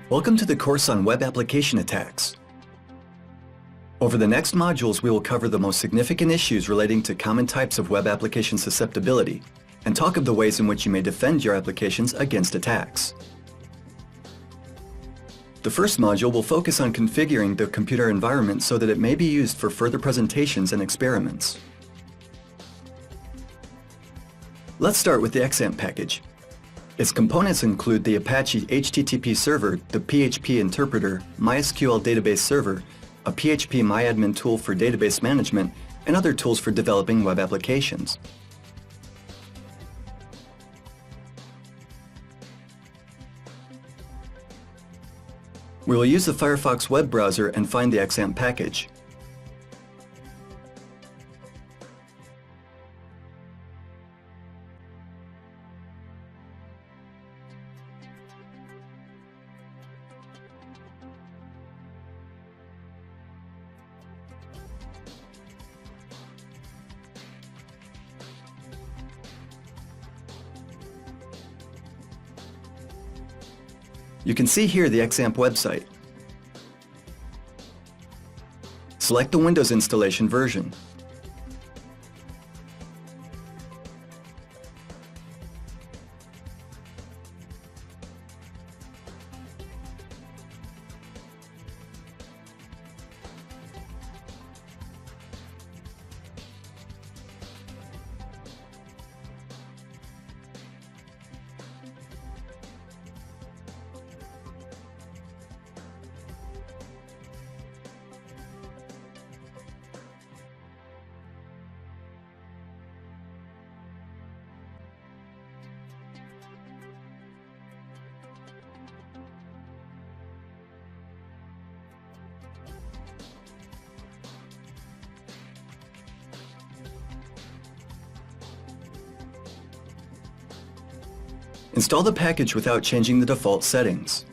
Welcome to the course on web application attacks. Over the next modules, we will cover the most significant issues relating to common types of web application susceptibility and talk of the ways in which you may defend your applications against attacks. The first module will focus on configuring the computer environment so that it may be used for further presentations and experiments. Let's start with the XAMPP package. Its components include the Apache HTTP server, the PHP interpreter, MySQL database server, a PHP MyAdmin tool for database management, and other tools for developing web applications. We will use the Firefox web browser and find the XAMPP package. You can see here the XAMPP website. Select the Windows installation version. Install the package without changing the default settings.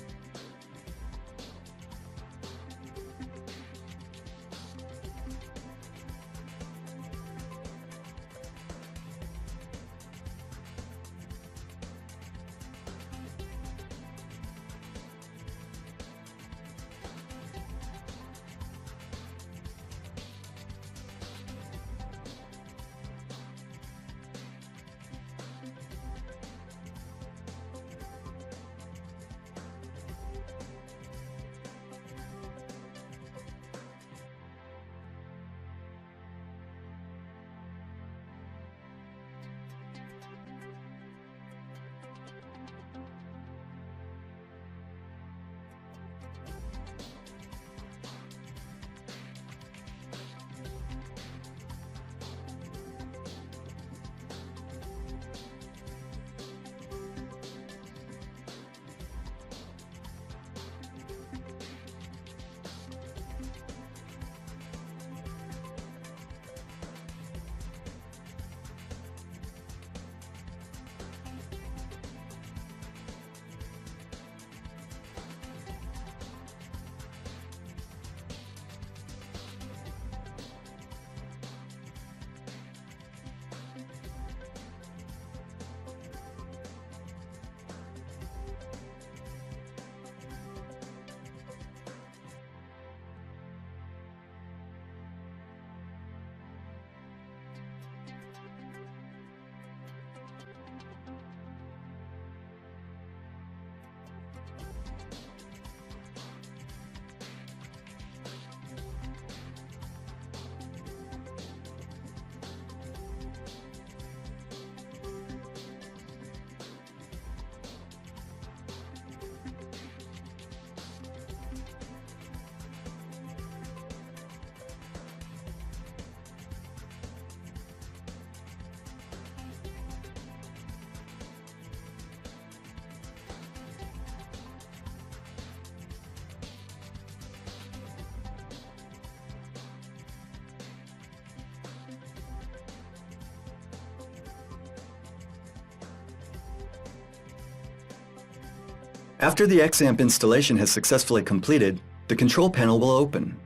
After the XAMPP installation has successfully completed, the control panel will open.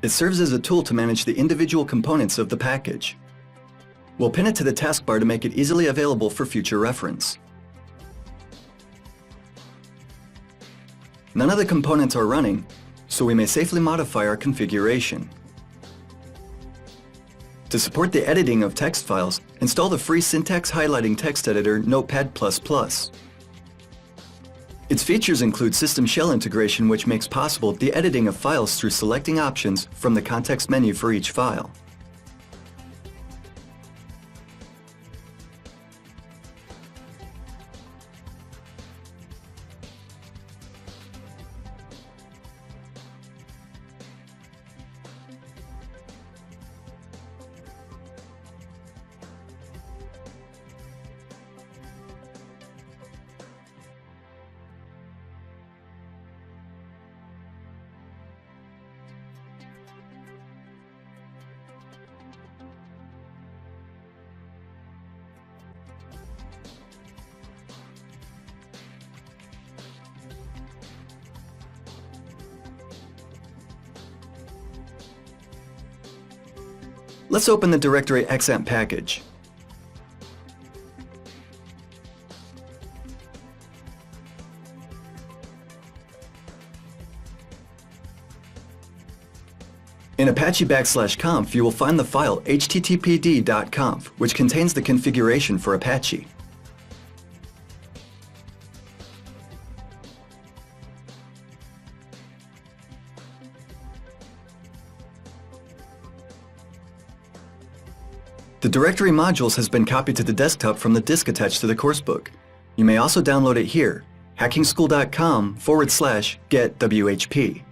It serves as a tool to manage the individual components of the package. We'll pin it to the taskbar to make it easily available for future reference. None of the components are running, so we may safely modify our configuration. To support the editing of text files, install the free syntax highlighting text editor Notepad++. Its features include System Shell integration, which makes possible the editing of files through selecting options from the context menu for each file. Let's open the directory XAMPP package. In Apache \conf, you will find the file httpd.conf, which contains the configuration for Apache. The directory modules has been copied to the desktop from the disk attached to the coursebook. You may also download it here, hackingschool.com/get-WHP.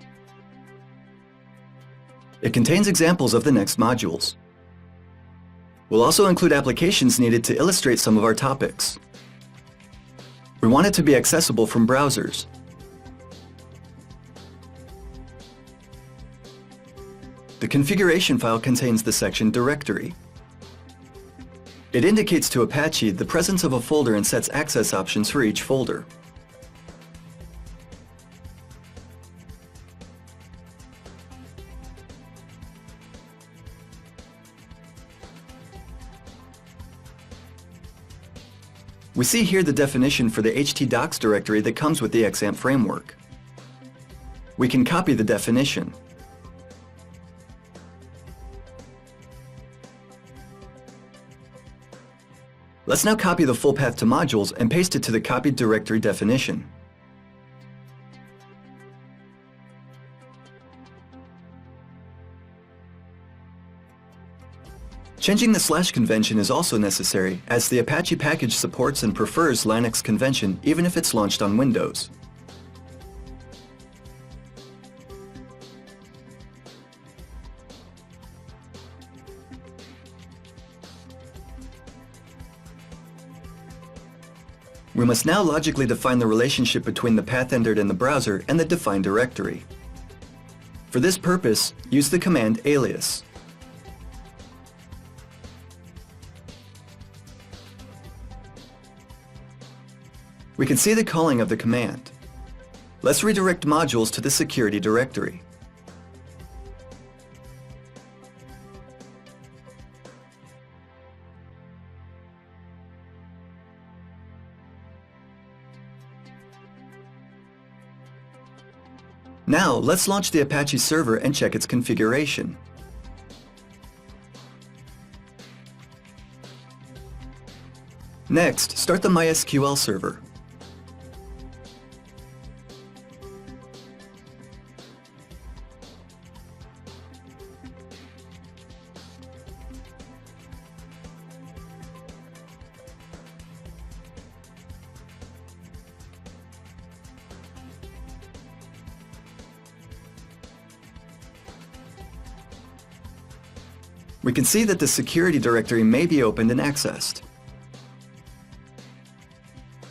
It contains examples of the next modules. We'll also include applications needed to illustrate some of our topics. We want it to be accessible from browsers. The configuration file contains the section Directory. It indicates to Apache the presence of a folder and sets access options for each folder. We see here the definition for the htdocs directory that comes with the XAMPP framework. We can copy the definition. Let's now copy the full path to modules and paste it to the copied directory definition. Changing the / convention is also necessary, as the Apache package supports and prefers Linux convention even if it's launched on Windows. We must now logically define the relationship between the path entered in the browser and the defined directory. For this purpose, use the command alias. We can see the calling of the command. Let's redirect modules to the security directory. Now, let's launch the Apache server and check its configuration. Next, start the MySQL server. We can see that the security directory may be opened and accessed.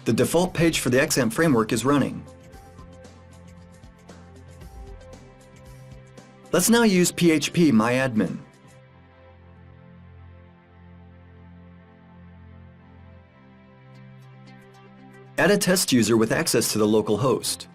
The default page for the XAMPP framework is running. Let's now use php-myadmin. Add a test user with access to the local host.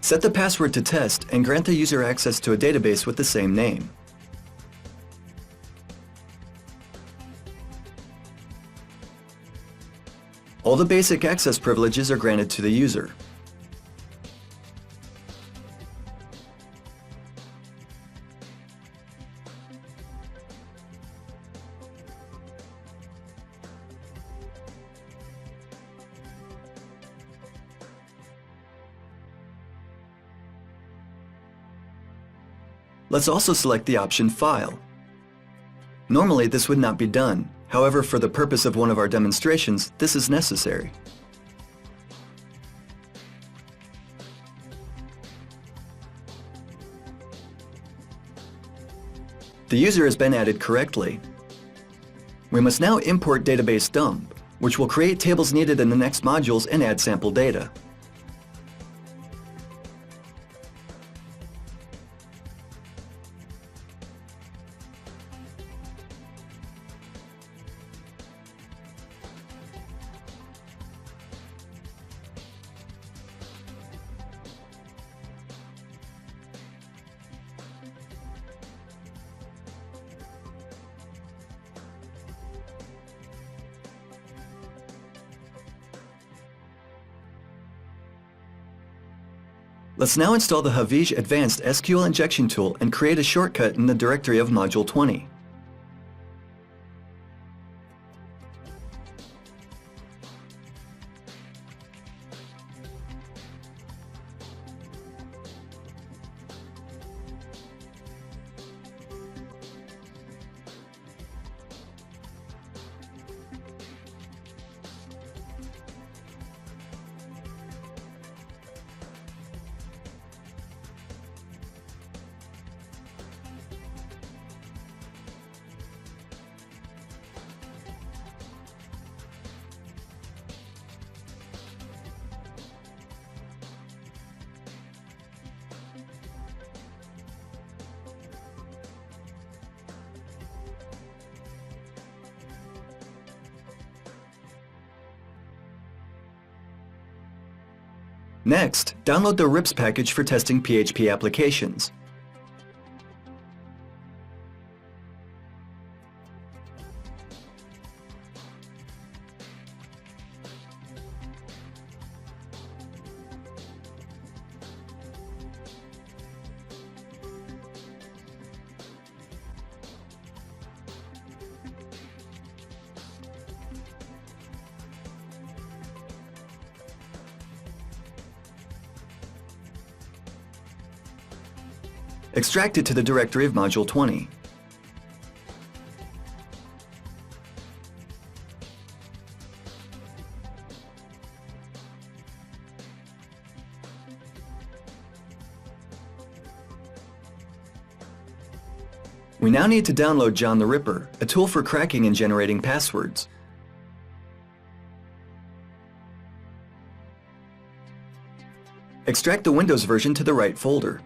Set the password to test and grant the user access to a database with the same name. All the basic access privileges are granted to the user. Let's also select the option File. Normally, this would not be done. However, for the purpose of one of our demonstrations, this is necessary. The user has been added correctly. We must now import database dump, which will create tables needed in the next modules and add sample data. Let's now install the Havij Advanced SQL Injection Tool and create a shortcut in the directory of Module 20. Next, download the RIPS package for testing PHP applications. Extract it to the directory of Module 20. We now need to download John the Ripper, a tool for cracking and generating passwords. Extract the Windows version to the right folder.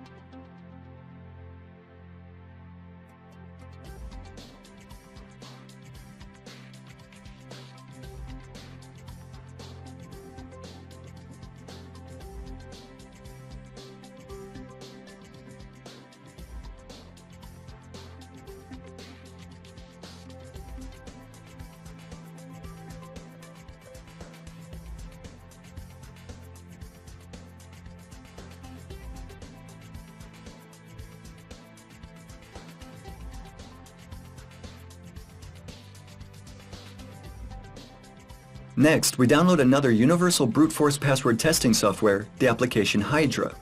Next, we download another universal brute force password testing software, the application Hydra.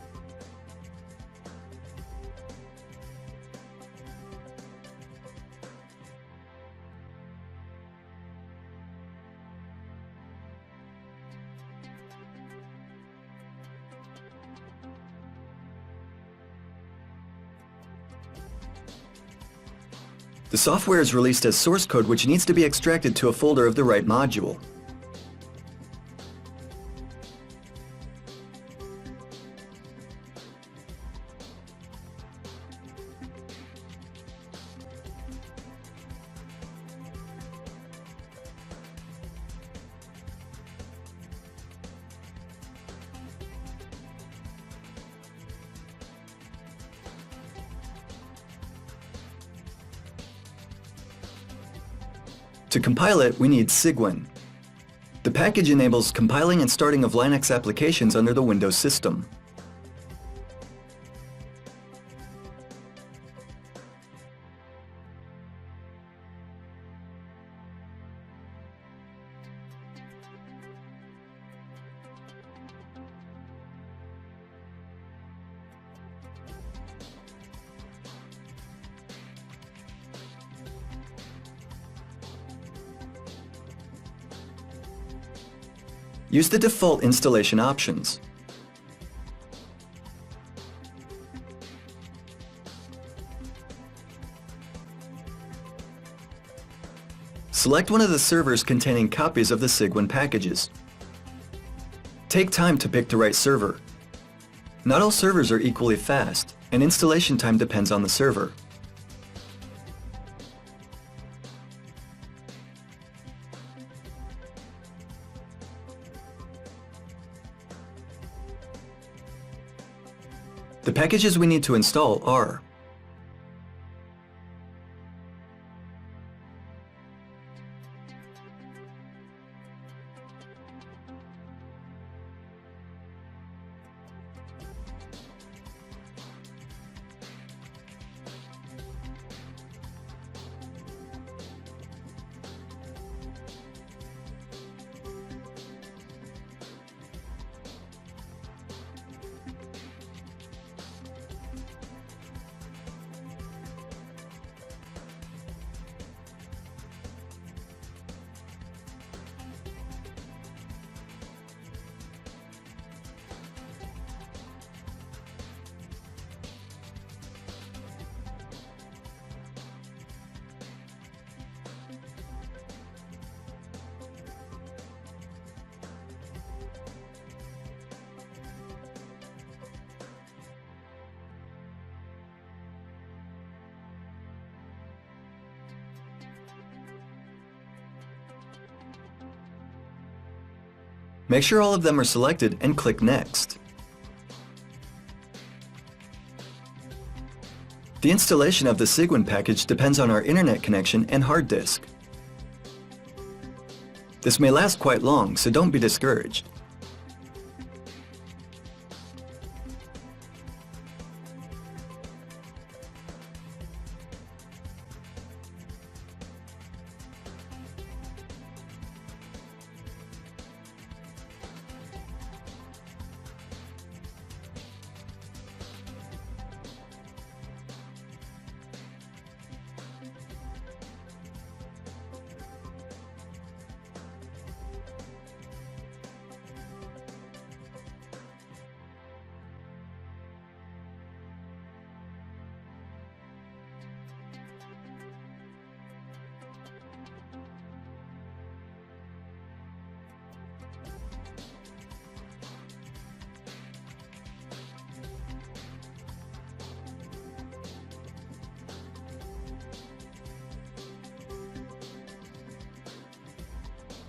The software is released as source code, which needs to be extracted to a folder of the right module. To compile it, we need Cygwin. The package enables compiling and starting of Linux applications under the Windows system. Use the default installation options. Select one of the servers containing copies of the Cygwin packages. Take time to pick the right server. Not all servers are equally fast, and installation time depends on the server. The packages we need to install are Make sure all of them are selected and click Next. The installation of the Cygwin package depends on our internet connection and hard disk. This may last quite long, so don't be discouraged.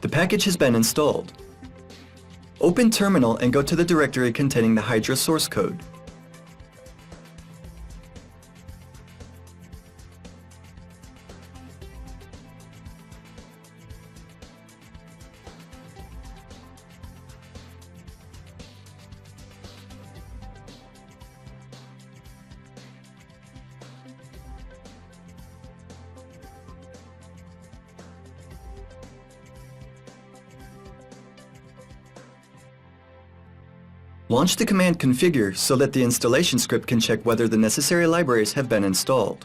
The package has been installed. Open Terminal and go to the directory containing the Hydra source code. Launch the command configure so that the installation script can check whether the necessary libraries have been installed.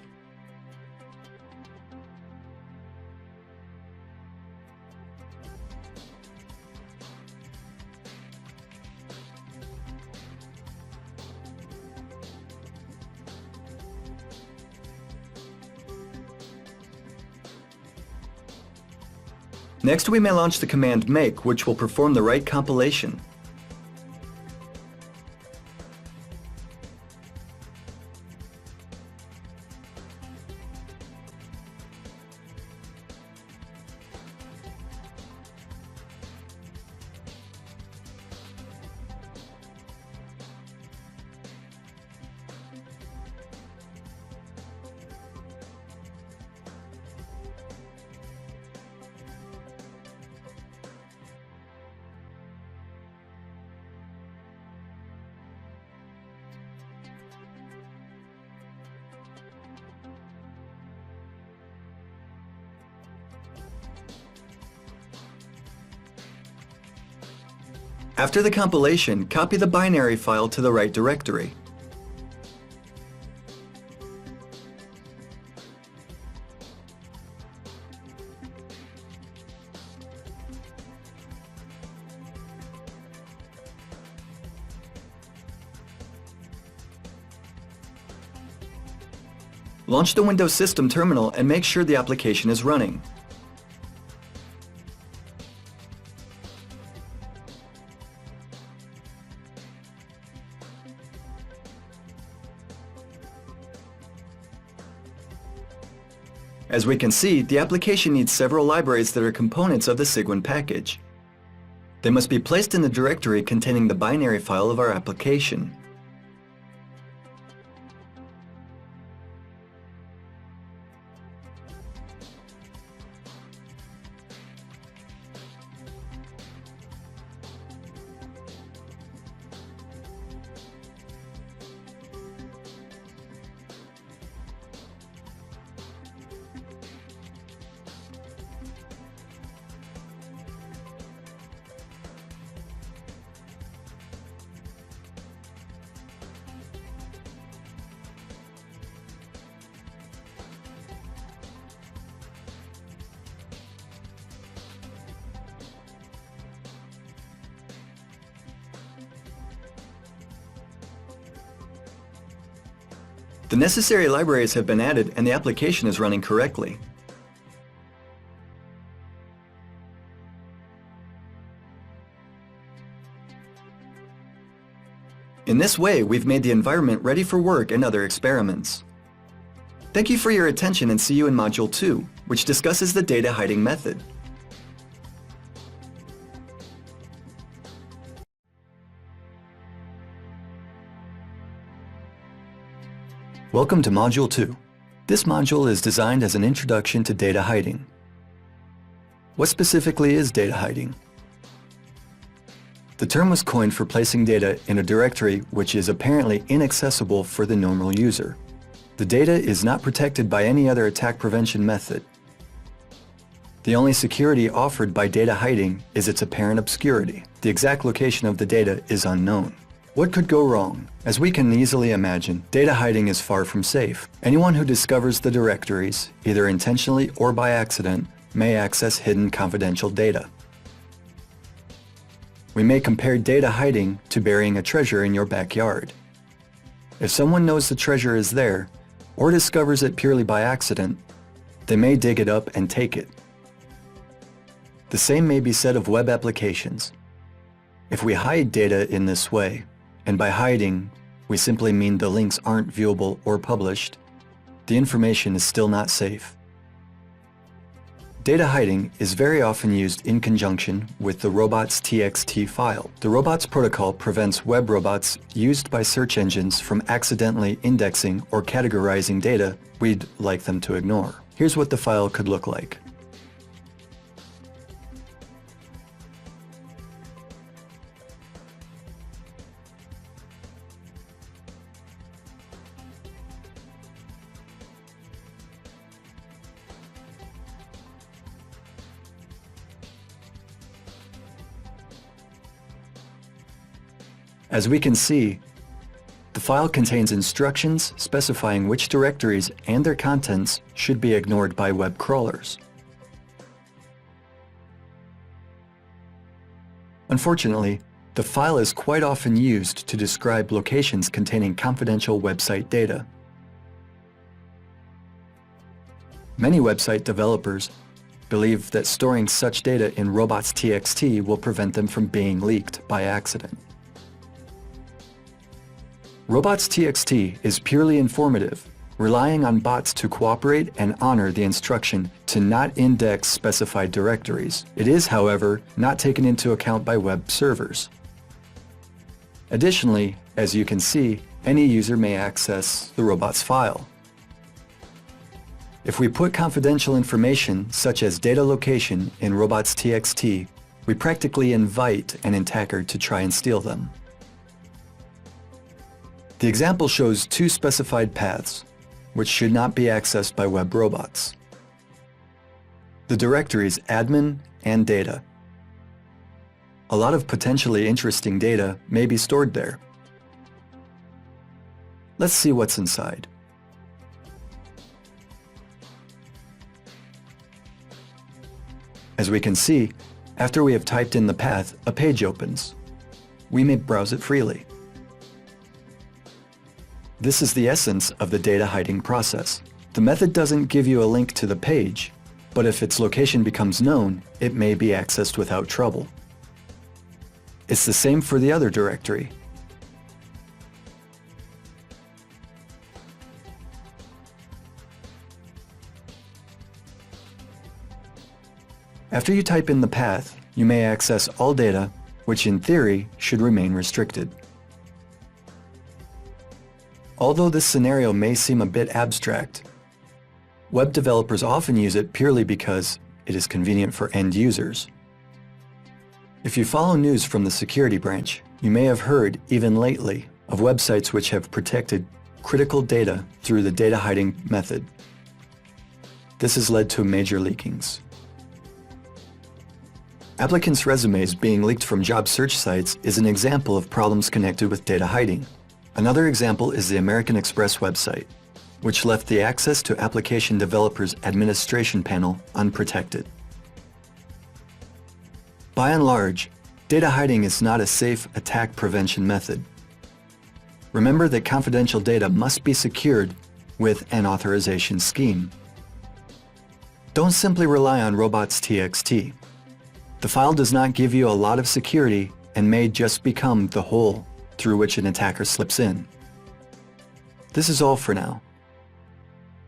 Next, we may launch the command make, which will perform the right compilation. After the compilation, copy the binary file to the right directory. Launch the Windows System Terminal and make sure the application is running. As we can see, the application needs several libraries that are components of the Cygwin package. They must be placed in the directory containing the binary file of our application. The necessary libraries have been added and the application is running correctly. In this way, we've made the environment ready for work and other experiments. Thank you for your attention and see you in Module 2, which discusses the data hiding method. Welcome to Module 2. This module is designed as an introduction to data hiding. What specifically is data hiding? The term was coined for placing data in a directory which is apparently inaccessible for the normal user. The data is not protected by any other attack prevention method. The only security offered by data hiding is its apparent obscurity. The exact location of the data is unknown. What could go wrong? As we can easily imagine, data hiding is far from safe. Anyone who discovers the directories, either intentionally or by accident, may access hidden confidential data. We may compare data hiding to burying a treasure in your backyard. If someone knows the treasure is there, or discovers it purely by accident, they may dig it up and take it. The same may be said of web applications. If we hide data in this way, and by hiding, we simply mean the links aren't viewable or published, the information is still not safe. Data hiding is very often used in conjunction with the robots.txt file. The robots protocol prevents web robots used by search engines from accidentally indexing or categorizing data we'd like them to ignore. Here's what the file could look like. As we can see, the file contains instructions specifying which directories and their contents should be ignored by web crawlers. Unfortunately, the file is quite often used to describe locations containing confidential website data. Many website developers believe that storing such data in robots.txt will prevent them from being leaked by accident. Robots.txt is purely informative, relying on bots to cooperate and honor the instruction to not index specified directories. It is, however, not taken into account by web servers. Additionally, as you can see, any user may access the robots file. If we put confidential information, such as data location, in robots.txt, we practically invite an attacker to try and steal them. The example shows two specified paths, which should not be accessed by web robots. The directories admin and data. A lot of potentially interesting data may be stored there. Let's see what's inside. As we can see, after we have typed in the path, a page opens. We may browse it freely. This is the essence of the data hiding process. The method doesn't give you a link to the page, but if its location becomes known, it may be accessed without trouble. It's the same for the other directory. After you type in the path, you may access all data, which in theory should remain restricted. Although this scenario may seem a bit abstract, web developers often use it purely because it is convenient for end users. If you follow news from the security branch, you may have heard, even lately, of websites which have protected critical data through the data hiding method. This has led to major leakings. Applicants' resumes being leaked from job search sites is an example of problems connected with data hiding. Another example is the American Express website, which left the access to application developers' administration panel unprotected. By and large, data hiding is not a safe attack prevention method. Remember that confidential data must be secured with an authorization scheme. Don't simply rely on robots.txt. The file does not give you a lot of security and may just become the hole through which an attacker slips in. This is all for now.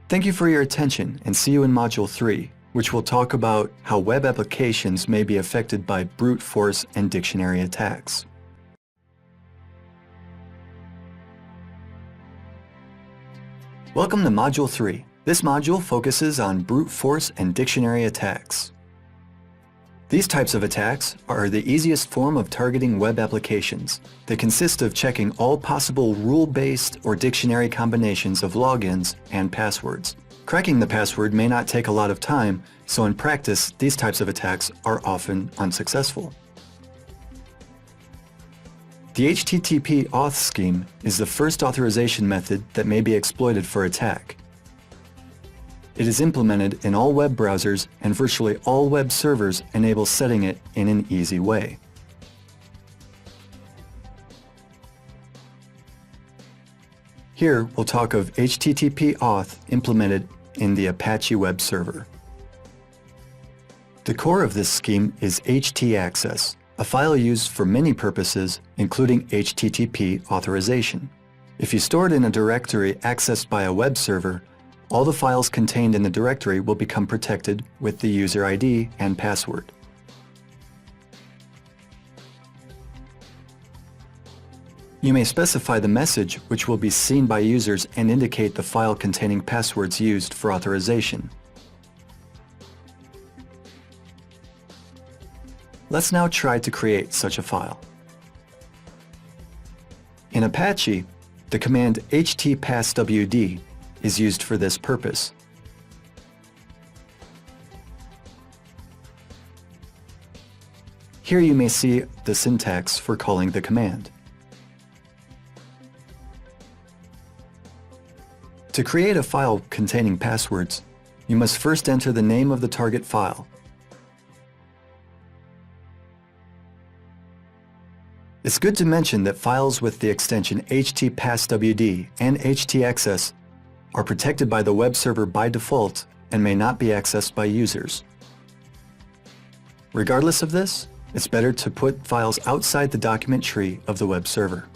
Thank you for your attention and see you in Module 3, which will talk about how web applications may be affected by brute force and dictionary attacks. Welcome to Module 3. This module focuses on brute force and dictionary attacks. These types of attacks are the easiest form of targeting web applications. They consist of checking all possible rule-based or dictionary combinations of logins and passwords. Cracking the password may not take a lot of time, so in practice, these types of attacks are often unsuccessful. The HTTP auth scheme is the first authorization method that may be exploited for attack. It is implemented in all web browsers, and virtually all web servers enable setting it in an easy way. Here we'll talk of HTTP auth implemented in the Apache web server. The core of this scheme is htaccess, a file used for many purposes, including HTTP authorization. If you store it in a directory accessed by a web server, all the files contained in the directory will become protected with the user ID and password. You may specify the message which will be seen by users and indicate the file containing passwords used for authorization. Let's now try to create such a file. In Apache, the command htpasswd is used for this purpose. Here you may see the syntax for calling the command. To create a file containing passwords, you must first enter the name of the target file. It's good to mention that files with the extension htpasswd and htaccess are protected by the web server by default and may not be accessed by users. Regardless of this, it's better to put files outside the document tree of the web server.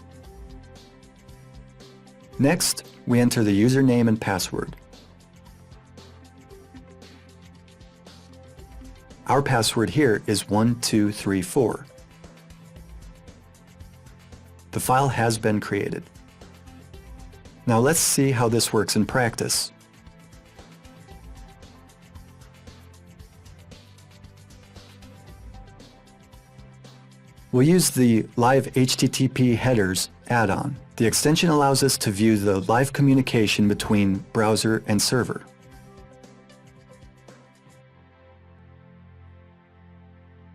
Next, we enter the username and password. Our password here is 1234. The file has been created. Now let's see how this works in practice. We'll use the Live HTTP Headers add-on. The extension allows us to view the live communication between browser and server.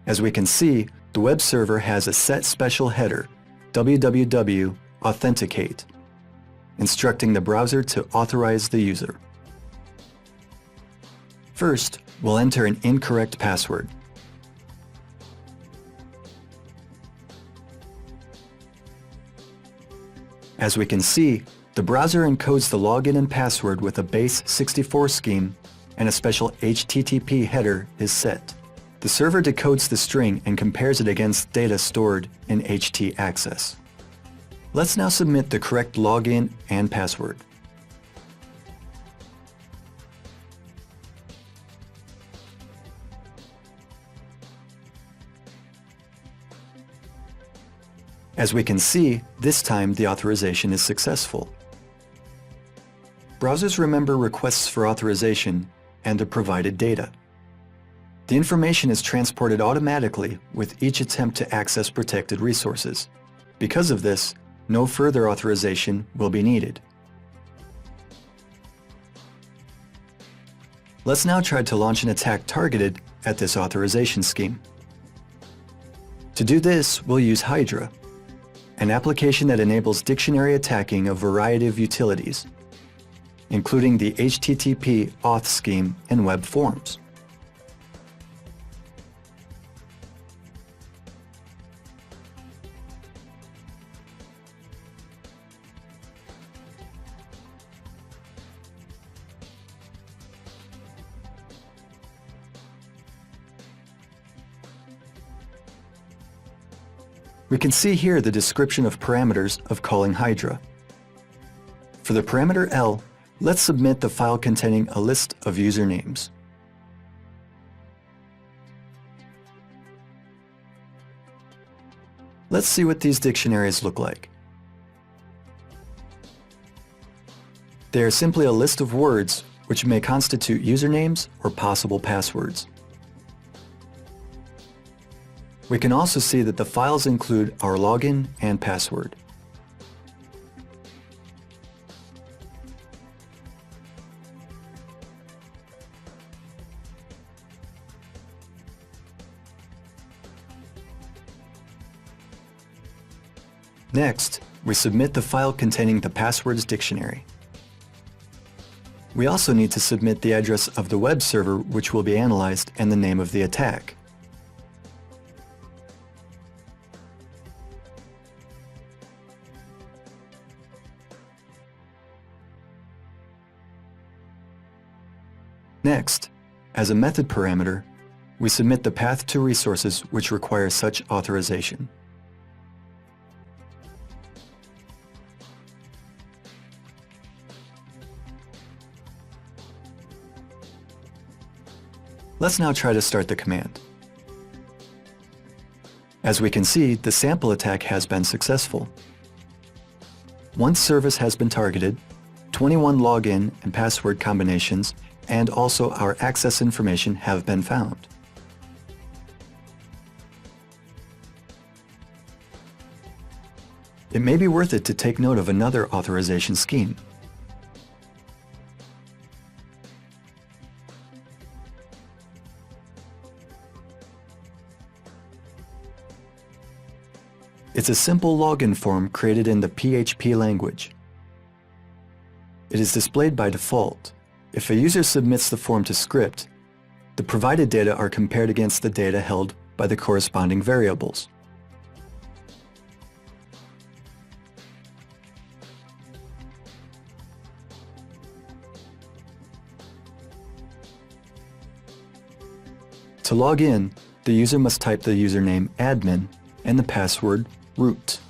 As we can see, The web server has a set special header, www.authenticate, instructing the browser to authorize the user. First, we'll enter an incorrect password. As we can see, the browser encodes the login and password with a base 64 scheme, and a special HTTP header is set. The server decodes the string and compares it against data stored in htaccess. Let's now submit the correct login and password. As we can see, this time the authorization is successful. Browsers remember requests for authorization and the provided data. The information is transported automatically with each attempt to access protected resources. Because of this, no further authorization will be needed. Let's now try to launch an attack targeted at this authorization scheme. To do this, we'll use Hydra, an application that enables dictionary attacking a variety of utilities, including the HTTP auth scheme and web forms. We can see here the description of parameters of calling Hydra. For the parameter L, let's submit the file containing a list of usernames. Let's see what these dictionaries look like. They are simply a list of words which may constitute usernames or possible passwords. We can also see that the files include our login and password. Next, we submit the file containing the passwords dictionary. We also need to submit the address of the web server which will be analyzed and the name of the attack. Next, as a method parameter, we submit the path to resources which require such authorization. Let's now try to start the command. As we can see, the sample attack has been successful. One service has been targeted, 21 login and password combinations, and also our access information have been found. It may be worth it to take note of another authorization scheme. It's a simple login form created in the PHP language. It is displayed by default. If a user submits the form to script, the provided data are compared against the data held by the corresponding variables. To log in, the user must type the username admin and the password root.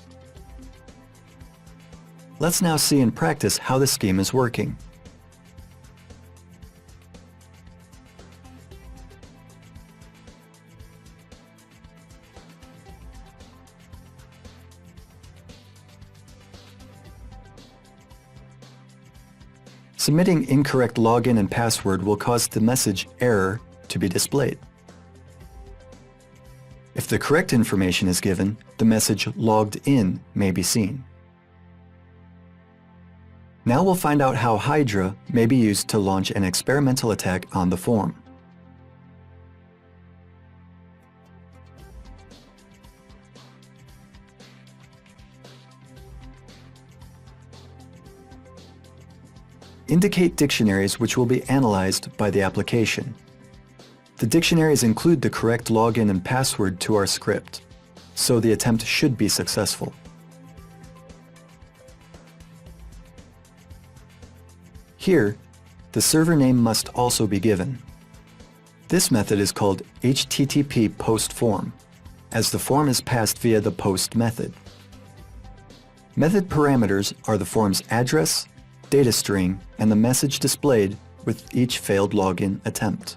Let's now see in practice how the scheme is working. Submitting incorrect login and password will cause the message error to be displayed. If the correct information is given, the message logged in may be seen. Now we'll find out how Hydra may be used to launch an experimental attack on the form. indicate dictionaries which will be analyzed by the application. The dictionaries include the correct login and password to our script, so the attempt should be successful. Here, the server name must also be given. This method is called HTTP post form, as the form is passed via the post method. Method parameters are the form's address, data string, and the message displayed with each failed login attempt.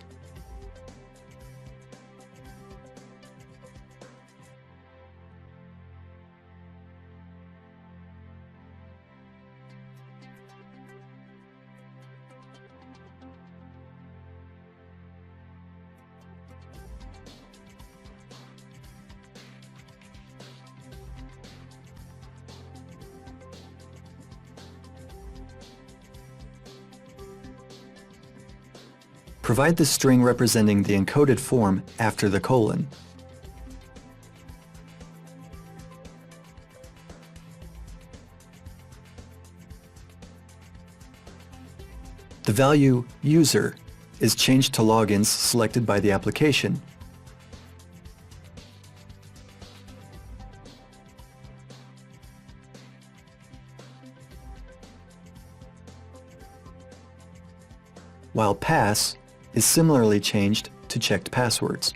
Provide the string representing the encoded form after the colon. The value user is changed to logins selected by the application. While pass is similarly changed to checked passwords.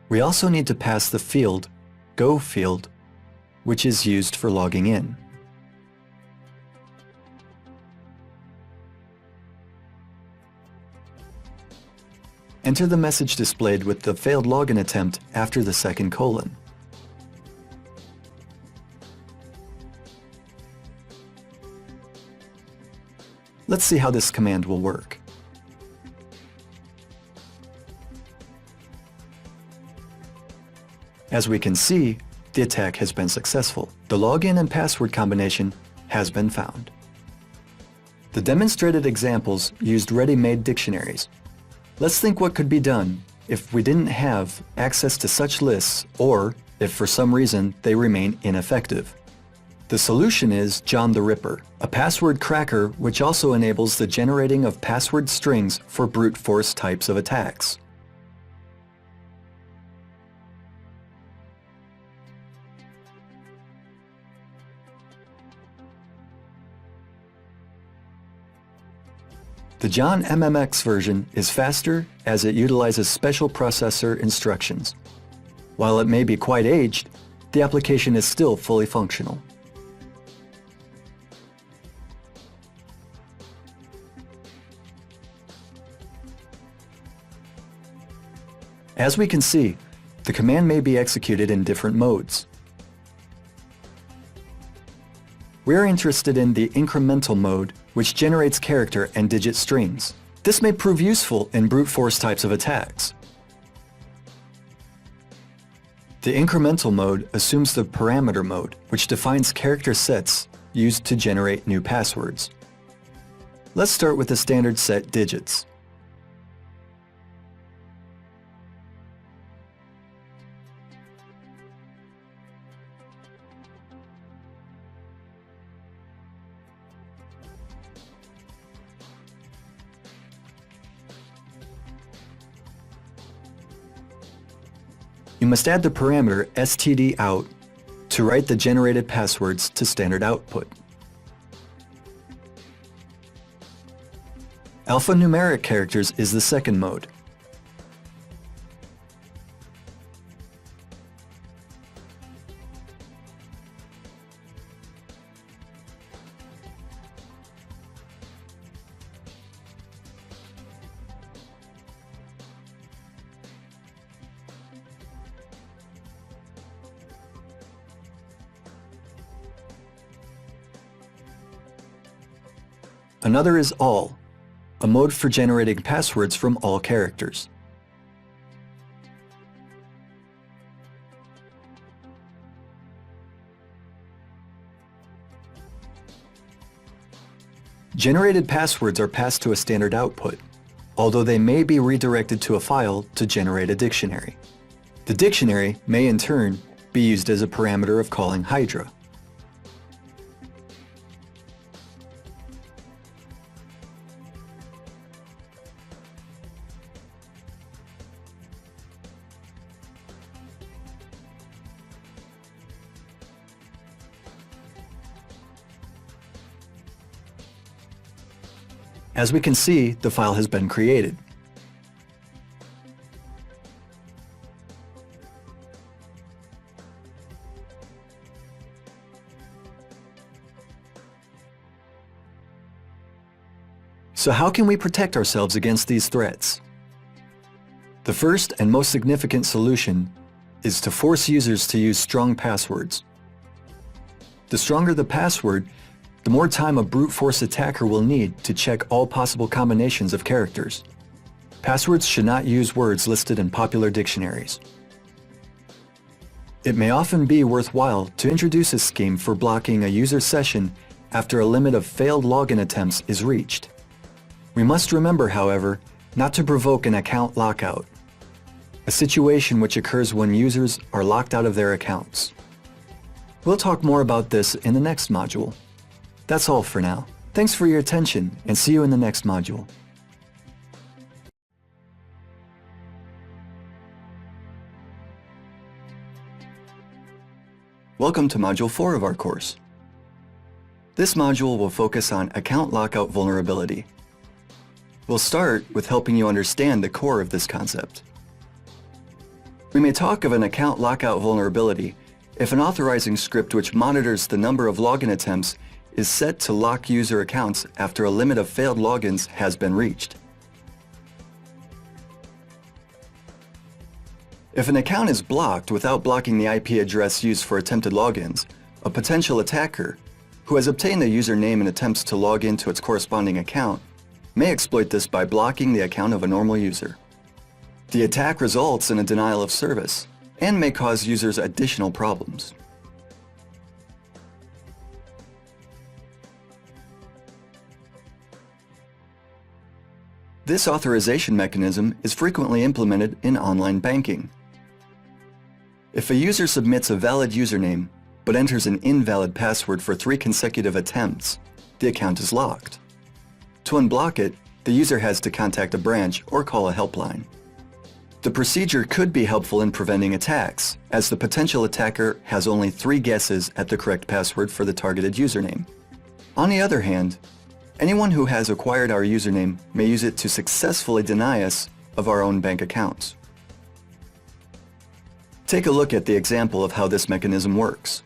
We also need to pass the field, Go field, which is used for logging in. Enter the message displayed with the failed login attempt after the second colon. Let's see how this command will work. As we can see, the attack has been successful. The login and password combination has been found. The demonstrated examples used ready-made dictionaries. Let's think what could be done if we didn't have access to such lists, or if for some reason they remain ineffective. The solution is John the Ripper, a password cracker which also enables the generating of password strings for brute force types of attacks. The John MMX version is faster as it utilizes special processor instructions. While it may be quite aged, the application is still fully functional. As we can see, the command may be executed in different modes. We're interested in the incremental mode, which generates character and digit strings. This may prove useful in brute force types of attacks. The incremental mode assumes the parameter mode, which defines character sets used to generate new passwords. Let's start with the standard set digits. You must add the parameter stdout to write the generated passwords to standard output. Alphanumeric characters is the second mode. Another is all, a mode for generating passwords from all characters. Generated passwords are passed to a standard output, although they may be redirected to a file to generate a dictionary. The dictionary may in turn be used as a parameter of calling Hydra. As we can see, the file has been created. So how can we protect ourselves against these threats? The first and most significant solution is to force users to use strong passwords. The stronger the password, the more time a brute force attacker will need to check all possible combinations of characters. Passwords should not use words listed in popular dictionaries. It may often be worthwhile to introduce a scheme for blocking a user session after a limit of failed login attempts is reached. We must remember, however, not to provoke an account lockout, a situation which occurs when users are locked out of their accounts. We'll talk more about this in the next module. That's all for now. Thanks for your attention, and see you in the next module. Welcome to Module 4 of our course. This module will focus on account lockout vulnerability. We'll start with helping you understand the core of this concept. We may talk of an account lockout vulnerability if an authorizing script which monitors the number of login attempts is set to lock user accounts after a limit of failed logins has been reached. If an account is blocked without blocking the IP address used for attempted logins, a potential attacker, who has obtained a username and attempts to log into its corresponding account, may exploit this by blocking the account of a normal user. The attack results in a denial of service and may cause users additional problems. This authorization mechanism is frequently implemented in online banking. If a user submits a valid username but enters an invalid password for 3 consecutive attempts, the account is locked. To unblock it, the user has to contact a branch or call a helpline. The procedure could be helpful in preventing attacks, as the potential attacker has only 3 guesses at the correct password for the targeted username. On the other hand, anyone who has acquired our username may use it to successfully deny us of our own bank accounts. Take a look at the example of how this mechanism works.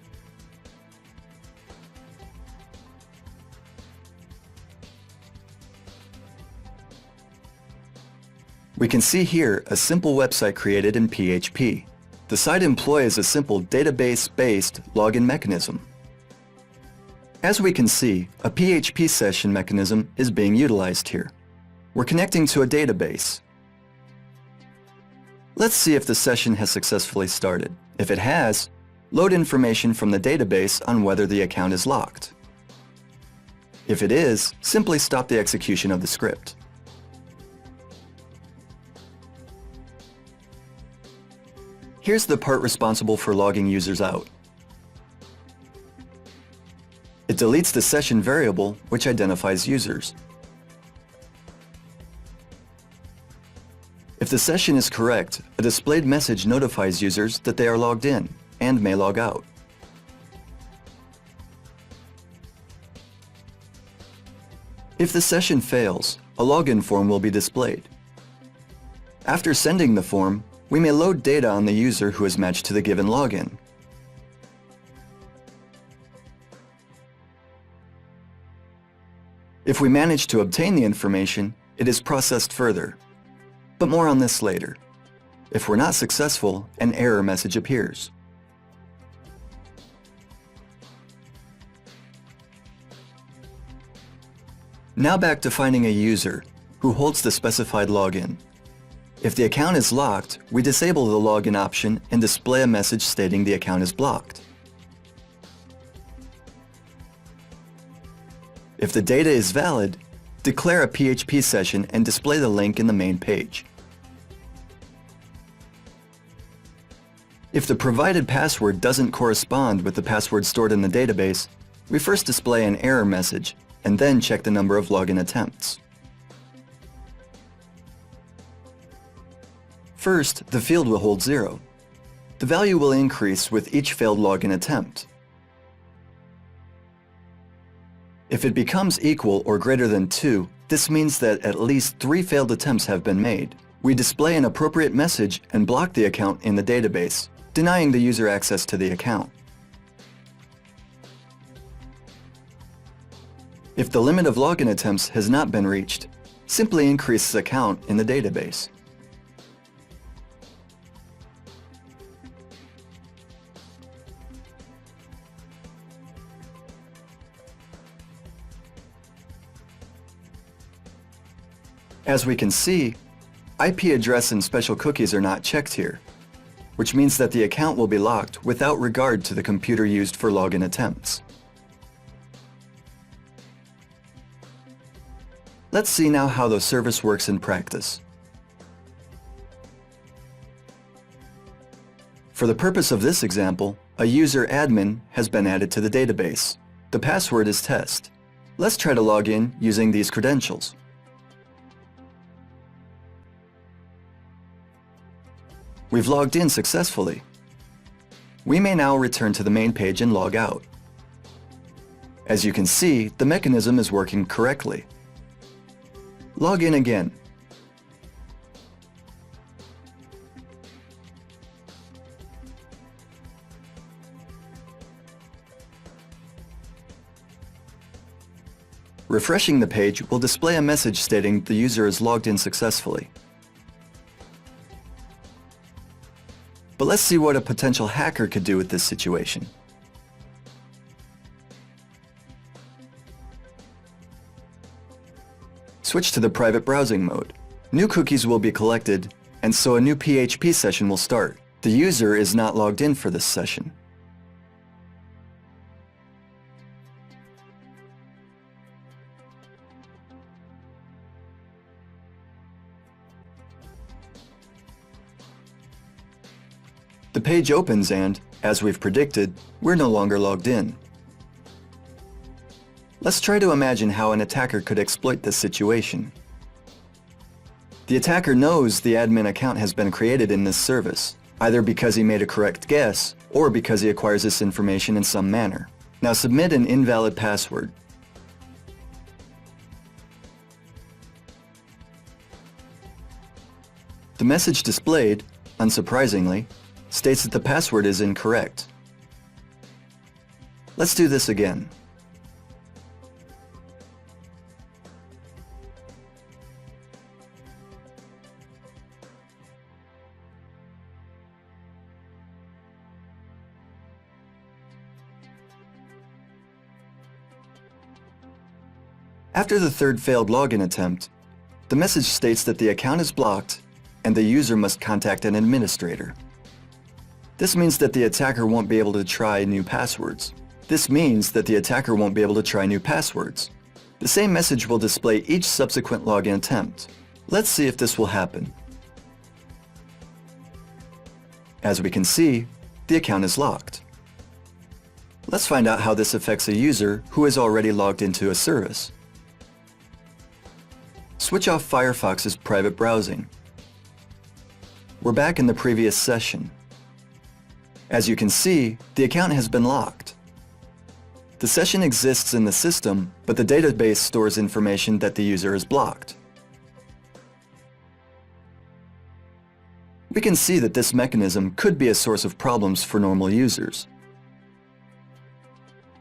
We can see here a simple website created in PHP. The site employs a simple database-based login mechanism. As we can see, a PHP session mechanism is being utilized here. We're connecting to a database. Let's see if the session has successfully started. If it has, load information from the database on whether the account is locked. If it is, simply stop the execution of the script. Here's the part responsible for logging users out. It deletes the session variable which identifies users. If the session is correct, a displayed message notifies users that they are logged in and may log out. If the session fails, a login form will be displayed. After sending the form, we may load data on the user who is matched to the given login. If we manage to obtain the information, it is processed further. But more on this later. If we're not successful, an error message appears. Now back to finding a user who holds the specified login. If the account is locked, we disable the login option and display a message stating the account is blocked. If the data is valid, declare a PHP session and display the link in the main page. If the provided password doesn't correspond with the password stored in the database, we first display an error message and then check the number of login attempts. First, the field will hold 0. The value will increase with each failed login attempt. If it becomes equal or greater than 2, this means that at least 3 failed attempts have been made. We display an appropriate message and block the account in the database, denying the user access to the account. If the limit of login attempts has not been reached, simply increase the count in the database. As we can see, IP address and special cookies are not checked here, which means that the account will be locked without regard to the computer used for login attempts. Let's see now how the service works in practice. For the purpose of this example, a user admin has been added to the database. The password is test. Let's try to log in using these credentials. We've logged in successfully. We may now return to the main page and log out. As you can see, the mechanism is working correctly. Log in again. Refreshing the page will display a message stating the user is logged in successfully. But let's see what a potential hacker could do with this situation. Switch to the private browsing mode. New cookies will be collected, and so a new PHP session will start. The user is not logged in for this session. The page opens and, as we've predicted, we're no longer logged in. Let's try to imagine how an attacker could exploit this situation. The attacker knows the admin account has been created in this service, either because he made a correct guess or because he acquires this information in some manner. Now submit an invalid password. The message displayed, unsurprisingly, states that the password is incorrect. Let's do this again. After the third failed login attempt, the message states that the account is blocked and the user must contact an administrator. This means that the attacker won't be able to try new passwords. The same message will display each subsequent login attempt. Let's see if this will happen. As we can see, the account is locked. Let's find out how this affects a user who is already logged into a service. Switch off Firefox's private browsing. We're back in the previous session. As you can see, the account has been locked. The session exists in the system, but the database stores information that the user is blocked. We can see that this mechanism could be a source of problems for normal users.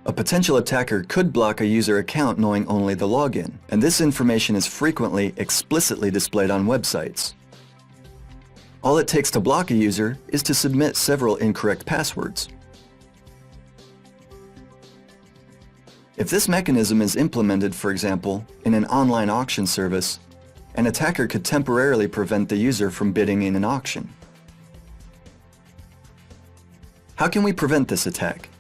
A potential attacker could block a user account knowing only the login, and this information is frequently explicitly displayed on websites. All it takes to block a user is to submit several incorrect passwords. If this mechanism is implemented, for example, in an online auction service, an attacker could temporarily prevent the user from bidding in an auction. How can we prevent this attack?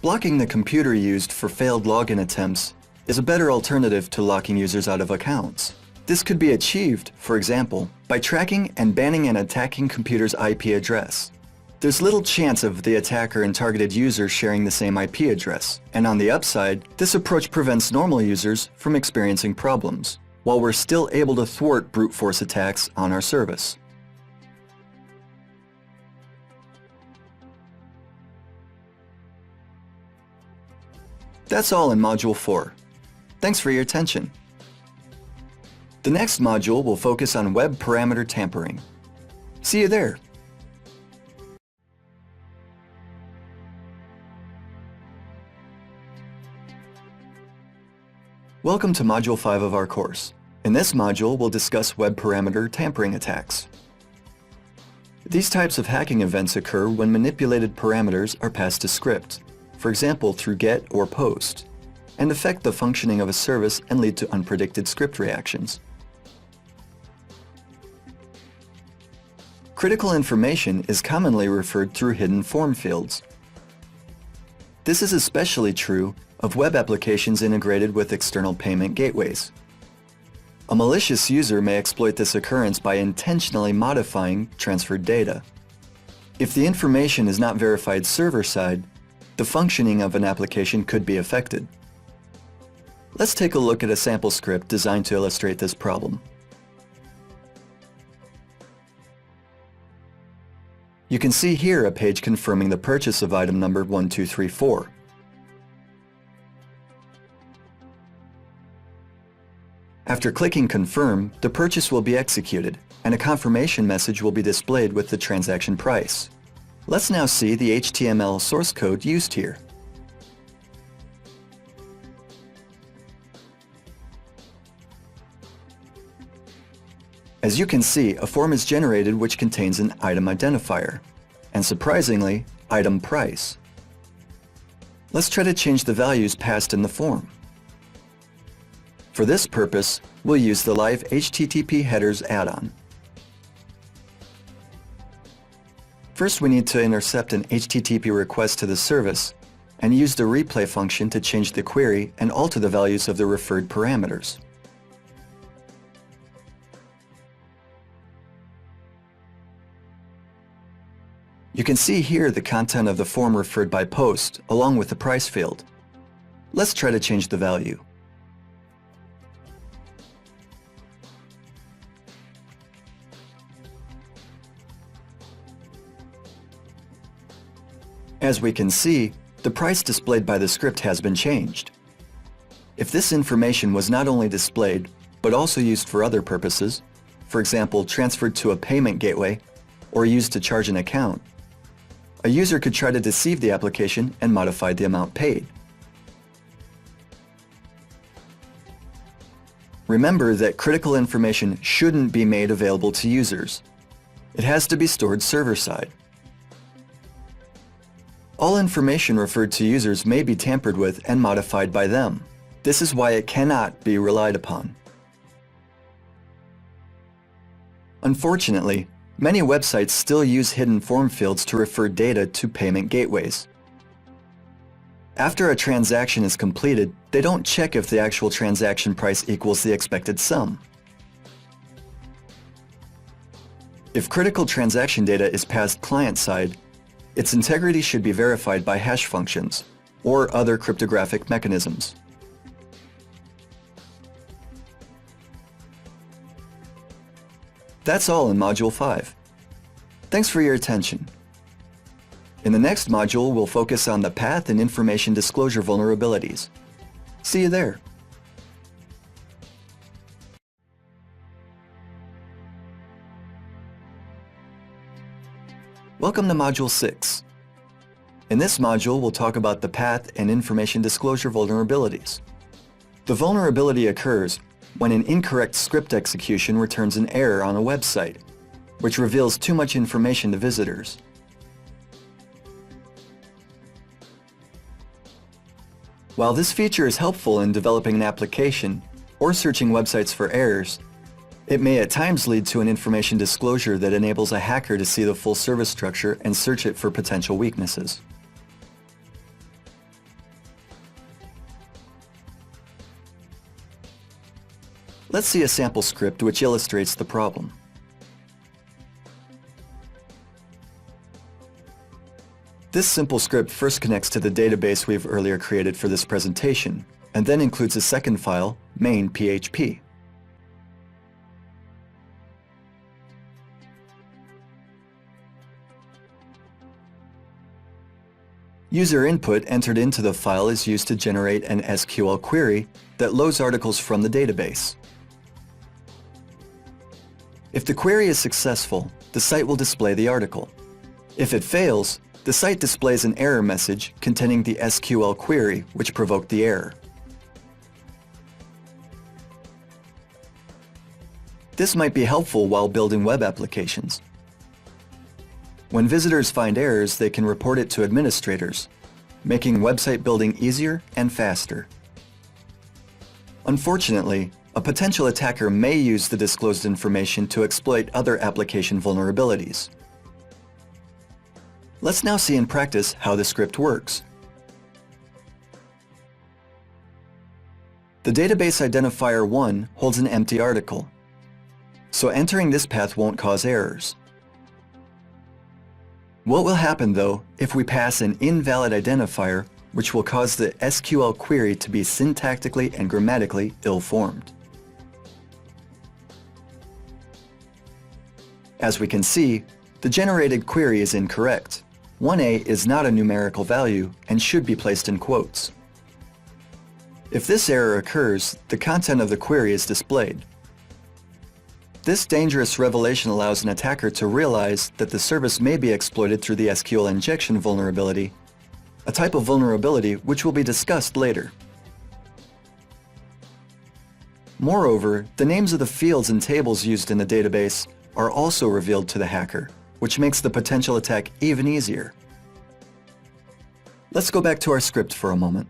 Blocking the computer used for failed login attempts is a better alternative to locking users out of accounts. This could be achieved, for example, by tracking and banning an attacking computer's IP address. There's little chance of the attacker and targeted user sharing the same IP address, and on the upside, this approach prevents normal users from experiencing problems, while we're still able to thwart brute force attacks on our service. That's all in Module 4. Thanks for your attention. The next module will focus on web parameter tampering. See you there. Welcome to Module 5 of our course. In this module, we'll discuss web parameter tampering attacks. These types of hacking events occur when manipulated parameters are passed to script, for example through GET or POST, and affect the functioning of a service and lead to unpredicted script reactions. Critical information is commonly referred through hidden form fields. This is especially true of web applications integrated with external payment gateways. A malicious user may exploit this occurrence by intentionally modifying transferred data. If the information is not verified server-side, the functioning of an application could be affected. Let's take a look at a sample script designed to illustrate this problem. You can see here a page confirming the purchase of item number 1234. After clicking Confirm, the purchase will be executed, and a confirmation message will be displayed with the transaction price. Let's now see the HTML source code used here. As you can see, a form is generated which contains an item identifier, and surprisingly, item price. Let's try to change the values passed in the form. For this purpose, we'll use the Live HTTP Headers add-on. First, we need to intercept an HTTP request to the service and use the replay function to change the query and alter the values of the referred parameters. You can see here the content of the form referred by POST along with the price field. Let's try to change the value. As we can see, the price displayed by the script has been changed. If this information was not only displayed, but also used for other purposes, for example transferred to a payment gateway or used to charge an account, a user could try to deceive the application and modify the amount paid. Remember that critical information shouldn't be made available to users. It has to be stored server-side. All information referred to users may be tampered with and modified by them. This is why it cannot be relied upon. Unfortunately, many websites still use hidden form fields to refer data to payment gateways. After a transaction is completed, they don't check if the actual transaction price equals the expected sum. If critical transaction data is passed client-side, its integrity should be verified by hash functions or other cryptographic mechanisms. That's all in Module 5. Thanks for your attention. In the next module, we'll focus on the path and information disclosure vulnerabilities. See you there. Welcome to Module 6. In this module, we'll talk about the path and information disclosure vulnerabilities. The vulnerability occurs when an incorrect script execution returns an error on a website, which reveals too much information to visitors. While this feature is helpful in developing an application or searching websites for errors, it may at times lead to an information disclosure that enables a hacker to see the full service structure and search it for potential weaknesses. Let's see a sample script which illustrates the problem. This simple script first connects to the database we've earlier created for this presentation, and then includes a second file, main.php. User input entered into the file is used to generate an SQL query that loads articles from the database. If the query is successful, the site will display the article. If it fails, the site displays an error message containing the SQL query which provoked the error. This might be helpful while building web applications. When visitors find errors, they can report it to administrators, making website building easier and faster. Unfortunately, a potential attacker may use the disclosed information to exploit other application vulnerabilities. Let's now see in practice how the script works. The database identifier 1 holds an empty article, so entering this path won't cause errors. What will happen though if we pass an invalid identifier which will cause the SQL query to be syntactically and grammatically ill-formed? As we can see, the generated query is incorrect. 1a is not a numerical value and should be placed in quotes. If this error occurs, the content of the query is displayed. This dangerous revelation allows an attacker to realize that the service may be exploited through the SQL injection vulnerability, a type of vulnerability which will be discussed later. Moreover, the names of the fields and tables used in the database are also revealed to the hacker, which makes the potential attack even easier. Let's go back to our script for a moment.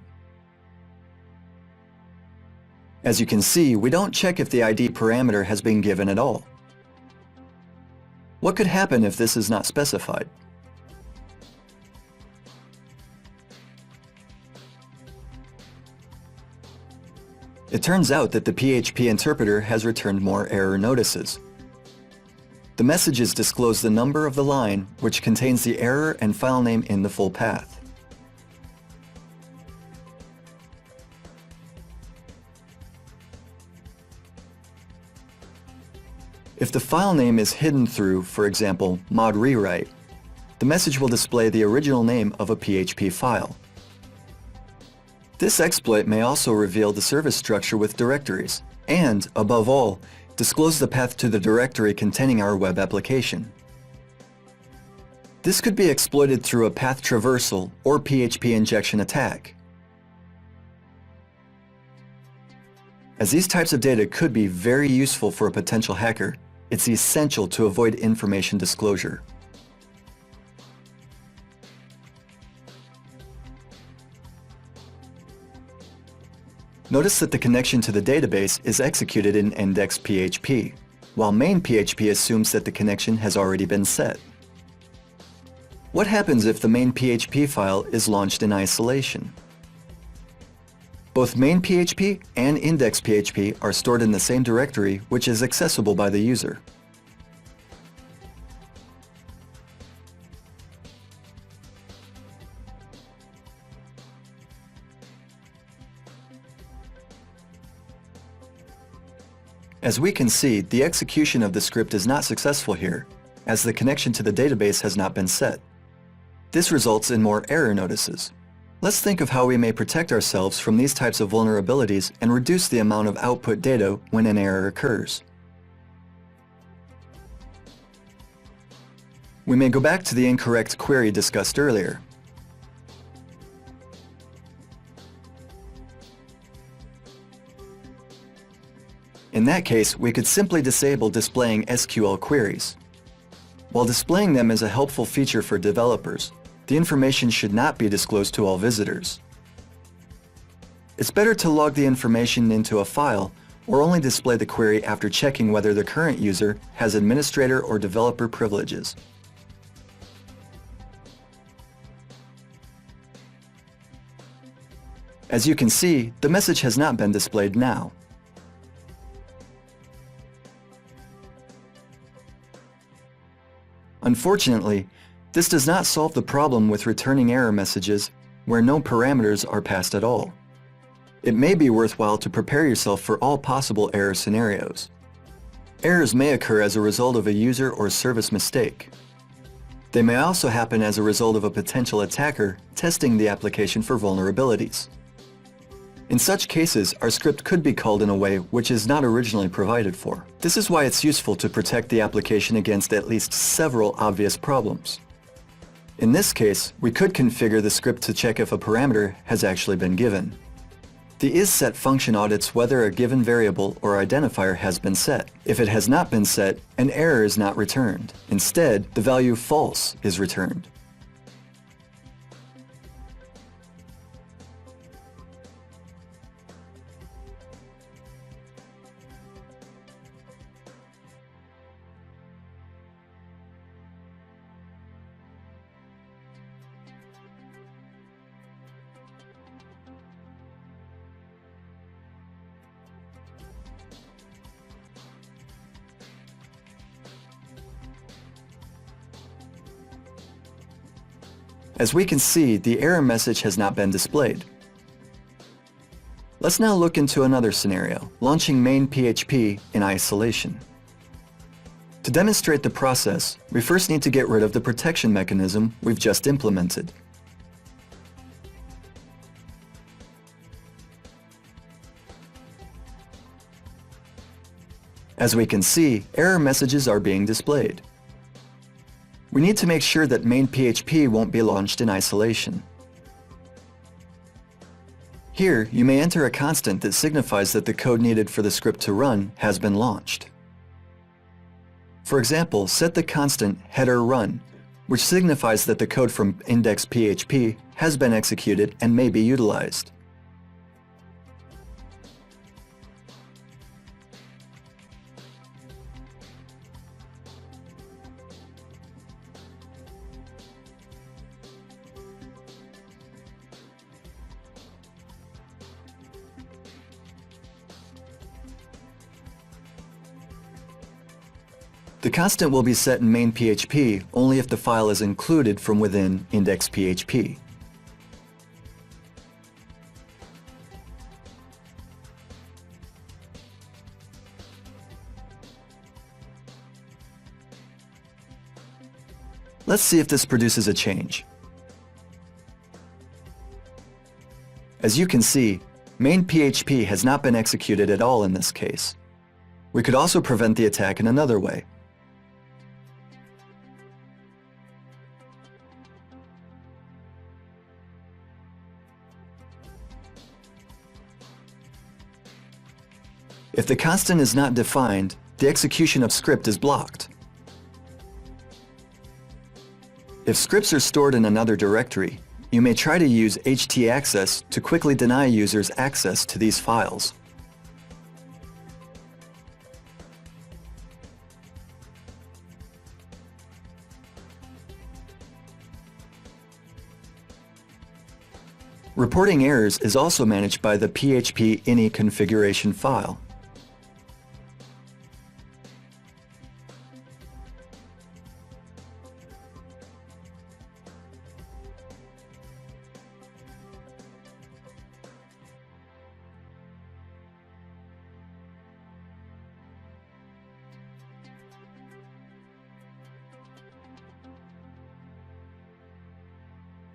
As you can see, we don't check if the ID parameter has been given at all. What could happen if this is not specified? It turns out that the PHP interpreter has returned more error notices. The messages disclose the number of the line which contains the error and file name in the full path. If the file name is hidden through, for example, mod rewrite, the message will display the original name of a PHP file. This exploit may also reveal the service structure with directories and, above all, disclose the path to the directory containing our web application. This could be exploited through a path traversal or PHP injection attack. As these types of data could be very useful for a potential hacker, it's essential to avoid information disclosure. Notice that the connection to the database is executed in index.php, while main.php assumes that the connection has already been set. What happens if the main.php file is launched in isolation? Both main.php and index.php are stored in the same directory, which is accessible by the user. As we can see, the execution of the script is not successful here, as the connection to the database has not been set. This results in more error notices. Let's think of how we may protect ourselves from these types of vulnerabilities and reduce the amount of output data when an error occurs. We may go back to the incorrect query discussed earlier. In that case, we could simply disable displaying SQL queries. While displaying them is a helpful feature for developers, the information should not be disclosed to all visitors. It's better to log the information into a file or only display the query after checking whether the current user has administrator or developer privileges. As you can see, the message has not been displayed now. Unfortunately, this does not solve the problem with returning error messages where no parameters are passed at all. It may be worthwhile to prepare yourself for all possible error scenarios. Errors may occur as a result of a user or service mistake. They may also happen as a result of a potential attacker testing the application for vulnerabilities. In such cases, our script could be called in a way which is not originally provided for. This is why it's useful to protect the application against at least several obvious problems. In this case, we could configure the script to check if a parameter has actually been given. The isSet function audits whether a given variable or identifier has been set. If it has not been set, an error is not returned. Instead, the value false is returned. As we can see, the error message has not been displayed. Let's now look into another scenario, launching main PHP in isolation. To demonstrate the process, we first need to get rid of the protection mechanism we've just implemented. As we can see, error messages are being displayed. We need to make sure that main PHP won't be launched in isolation. Here, you may enter a constant that signifies that the code needed for the script to run has been launched. For example, set the constant header run, which signifies that the code from index.php has been executed and may be utilized. The constant will be set in main PHP only if the file is included from within index.php. Let's see if this produces a change. As you can see, main PHP has not been executed at all in this case. We could also prevent the attack in another way. If the constant is not defined, the execution of script is blocked. If scripts are stored in another directory, you may try to use htaccess to quickly deny users access to these files. Reporting errors is also managed by the PHP ini configuration file.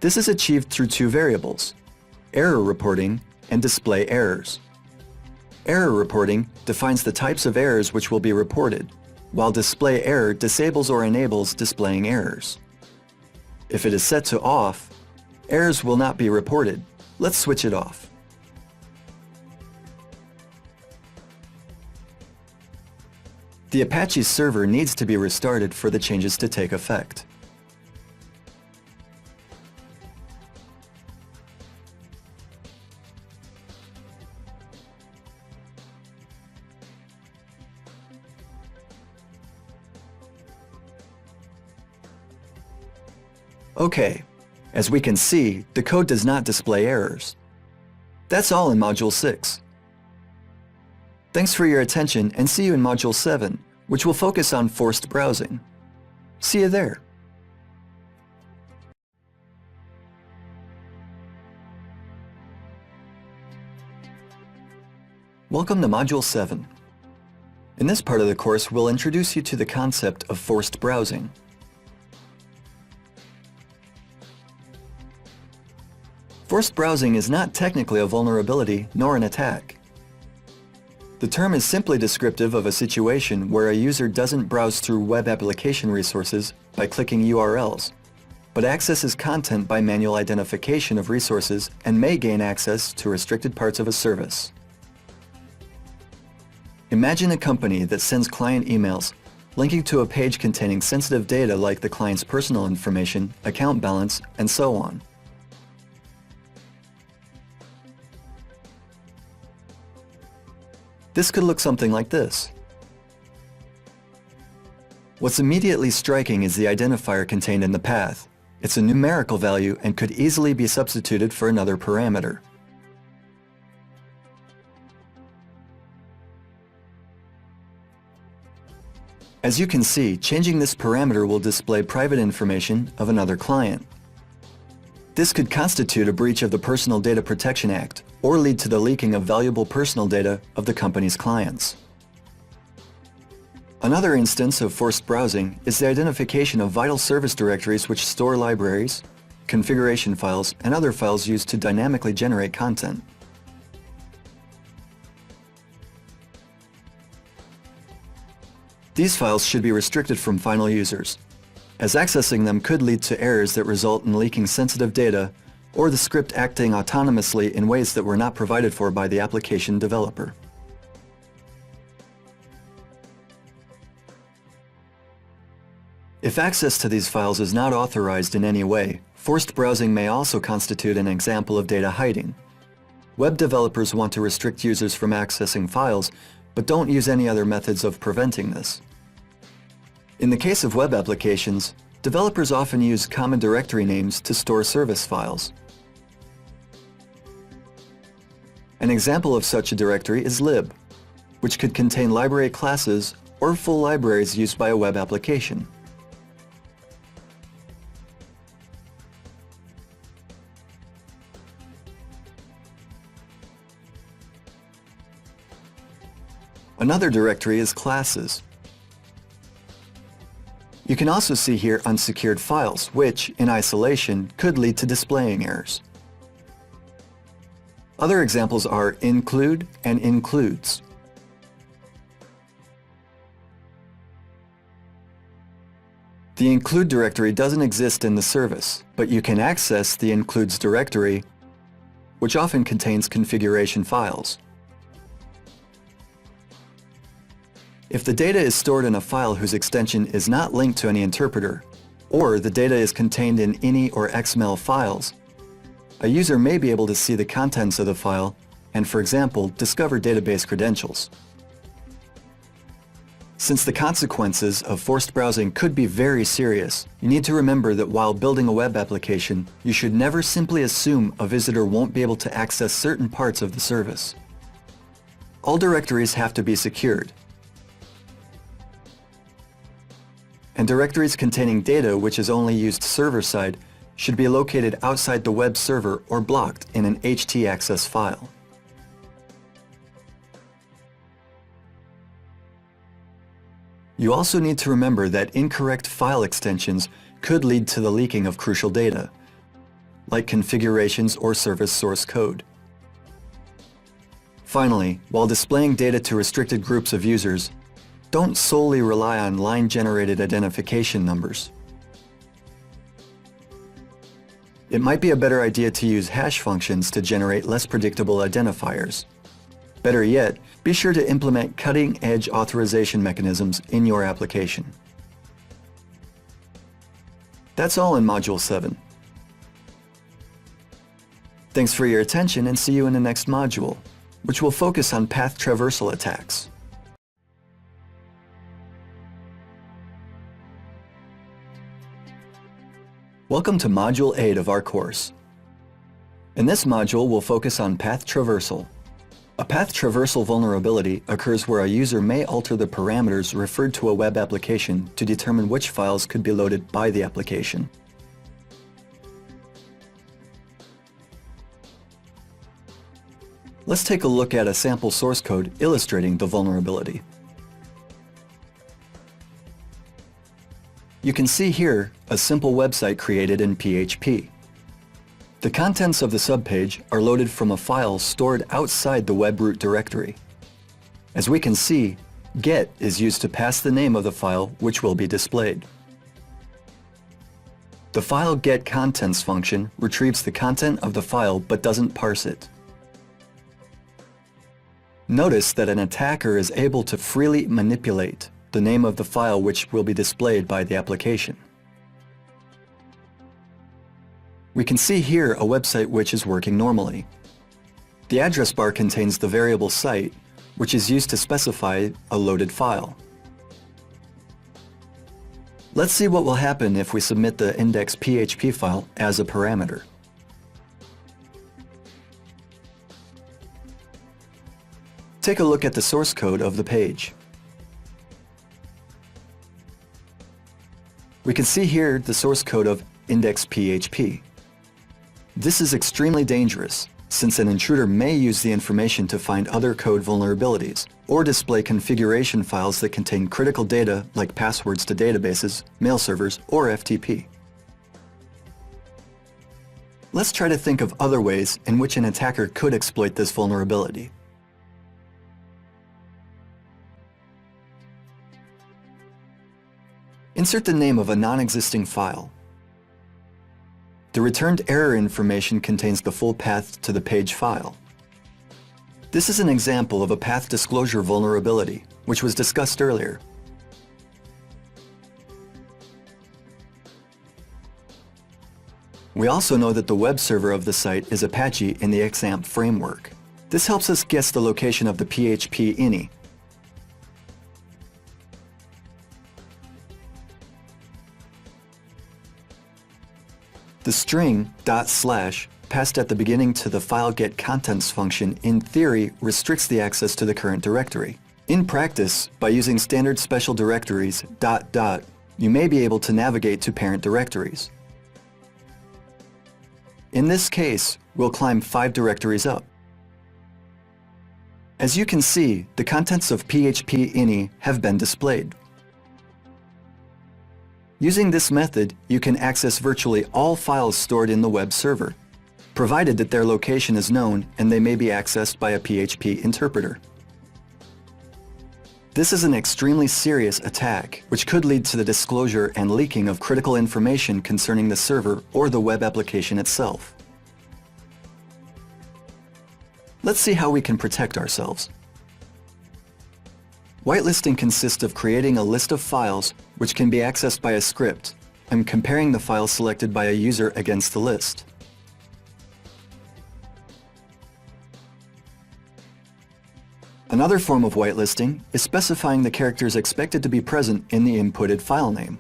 This is achieved through two variables, error reporting and display errors. Error reporting defines the types of errors which will be reported, while display error disables or enables displaying errors. If it is set to off, errors will not be reported. Let's switch it off. The Apache server needs to be restarted for the changes to take effect. Okay, as we can see, the code does not display errors. That's all in Module 6. Thanks for your attention and see you in Module 7, which will focus on forced browsing. See you there. Welcome to Module 7. In this part of the course, we'll introduce you to the concept of forced browsing. Forced browsing is not technically a vulnerability nor an attack. The term is simply descriptive of a situation where a user doesn't browse through web application resources by clicking URLs, but accesses content by manual identification of resources and may gain access to restricted parts of a service. Imagine a company that sends client emails linking to a page containing sensitive data like the client's personal information, account balance, and so on. This could look something like this. What's immediately striking is the identifier contained in the path. It's a numerical value and could easily be substituted for another parameter. As you can see, changing this parameter will display private information of another client. This could constitute a breach of the Personal Data Protection Act or lead to the leaking of valuable personal data of the company's clients. Another instance of forced browsing is the identification of vital service directories which store libraries, configuration files, and other files used to dynamically generate content. These files should be restricted from final users, as accessing them could lead to errors that result in leaking sensitive data or the script acting autonomously in ways that were not provided for by the application developer. If access to these files is not authorized in any way, forced browsing may also constitute an example of data hiding. Web developers want to restrict users from accessing files, but don't use any other methods of preventing this. In the case of web applications, developers often use common directory names to store service files. An example of such a directory is lib, which could contain library classes or full libraries used by a web application. Another directory is classes. You can also see here unsecured files, which, in isolation, could lead to displaying errors. Other examples are include and includes. The include directory doesn't exist in the service, but you can access the includes directory, which often contains configuration files. If the data is stored in a file whose extension is not linked to any interpreter, or the data is contained in INI or XML files, a user may be able to see the contents of the file and, for example, discover database credentials. Since the consequences of forced browsing could be very serious, you need to remember that while building a web application, you should never simply assume a visitor won't be able to access certain parts of the service. All directories have to be secured, and directories containing data which is only used server-side should be located outside the web server or blocked in an htaccess file. You also need to remember that incorrect file extensions could lead to the leaking of crucial data, like configurations or service source code. Finally, while displaying data to restricted groups of users, don't solely rely on line-generated identification numbers. It might be a better idea to use hash functions to generate less predictable identifiers. Better yet, be sure to implement cutting-edge authorization mechanisms in your application. That's all in Module 7. Thanks for your attention and see you in the next module, which will focus on path traversal attacks. Welcome to Module 8 of our course. In this module, we'll focus on path traversal. A path traversal vulnerability occurs where a user may alter the parameters referred to a web application to determine which files could be loaded by the application. Let's take a look at a sample source code illustrating the vulnerability. You can see here a simple website created in PHP. The contents of the subpage are loaded from a file stored outside the web root directory. As we can see, get is used to pass the name of the file which will be displayed. The file getContents function retrieves the content of the file but doesn't parse it. Notice that an attacker is able to freely manipulate the name of the file which will be displayed by the application. We can see here a website which is working normally. The address bar contains the variable site, which is used to specify a loaded file. Let's see what will happen if we submit the index.php file as a parameter. Take a look at the source code of the page. We can see here the source code of index.php. This is extremely dangerous, since an intruder may use the information to find other code vulnerabilities, or display configuration files that contain critical data like passwords to databases, mail servers, or FTP. Let's try to think of other ways in which an attacker could exploit this vulnerability. Insert the name of a non-existing file. The returned error information contains the full path to the page file. This is an example of a path disclosure vulnerability, which was discussed earlier. We also know that the web server of the site is Apache in the XAMPP framework. This helps us guess the location of the PHP ini. The string // passed at the beginning to the file getContents function in theory restricts the access to the current directory. In practice, by using standard special directories .. you may be able to navigate to parent directories. In this case, we'll climb 5 directories up. As you can see, the contents of PHP ini have been displayed. Using this method, you can access virtually all files stored in the web server, provided that their location is known and they may be accessed by a PHP interpreter. This is an extremely serious attack, which could lead to the disclosure and leaking of critical information concerning the server or the web application itself. Let's see how we can protect ourselves. Whitelisting consists of creating a list of files which can be accessed by a script and comparing the files selected by a user against the list. Another form of whitelisting is specifying the characters expected to be present in the inputted file name.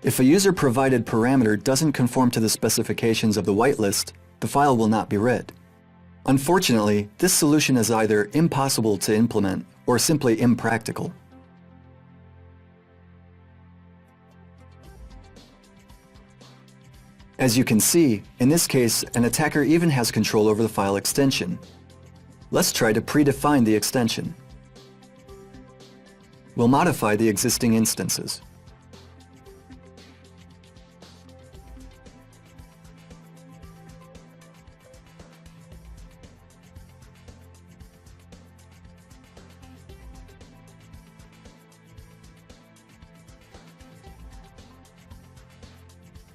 If a user-provided parameter doesn't conform to the specifications of the whitelist, the file will not be read. Unfortunately, this solution is either impossible to implement or simply impractical. As you can see, in this case, an attacker even has control over the file extension. Let's try to predefine the extension. We'll modify the existing instances.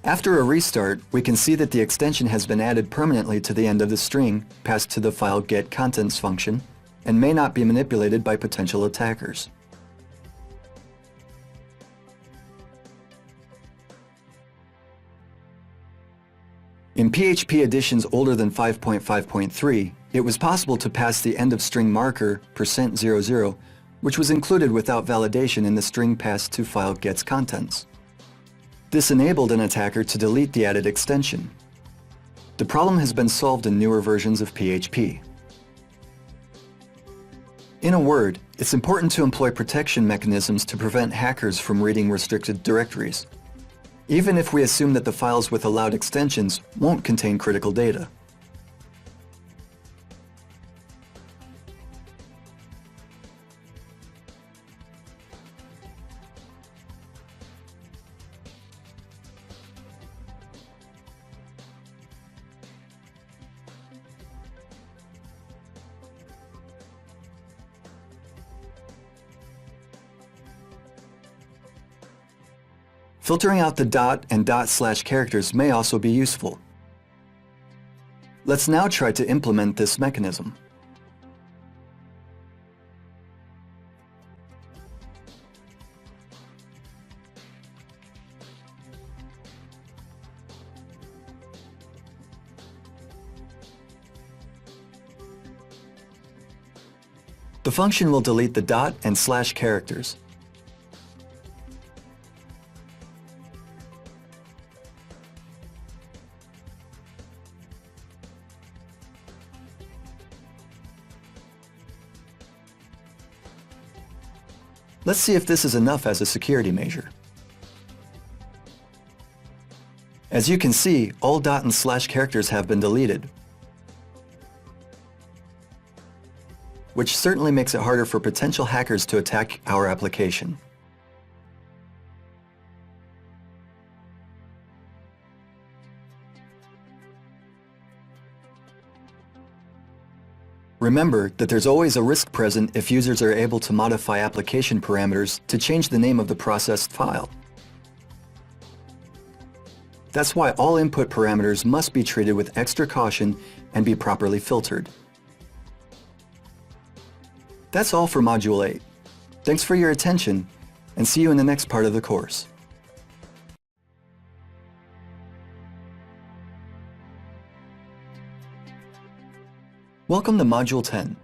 After a restart, we can see that the extension has been added permanently to the end of the string passed to the file getContents function and may not be manipulated by potential attackers. In PHP editions older than 5.5.3, it was possible to pass the end-of-string marker %00, which was included without validation in the string passed to file getContents. This enabled an attacker to delete the added extension. The problem has been solved in newer versions of PHP. In a word, it's important to employ protection mechanisms to prevent hackers from reading restricted directories, even if we assume that the files with allowed extensions won't contain critical data. Filtering out the dot and dot// characters may also be useful. Let's now try to implement this mechanism. The function will delete the dot and / characters. Let's see if this is enough as a security measure. As you can see, all dot and / characters have been deleted, which certainly makes it harder for potential hackers to attack our application. Remember that there's always a risk present if users are able to modify application parameters to change the name of the processed file. That's why all input parameters must be treated with extra caution and be properly filtered. That's all for Module 8. Thanks for your attention, and see you in the next part of the course. Welcome to Module 10.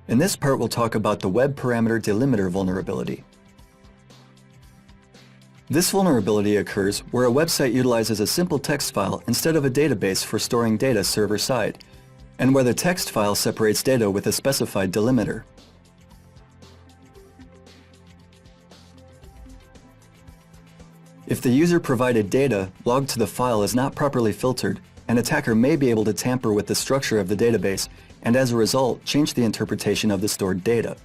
In this part, we'll talk about the Web Parameter Delimiter vulnerability. This vulnerability occurs where a website utilizes a simple text file instead of a database for storing data server-side, and where the text file separates data with a specified delimiter. If the user-provided data logged to the file is not properly filtered, an attacker may be able to tamper with the structure of the database and, as a result, change the interpretation of the stored data.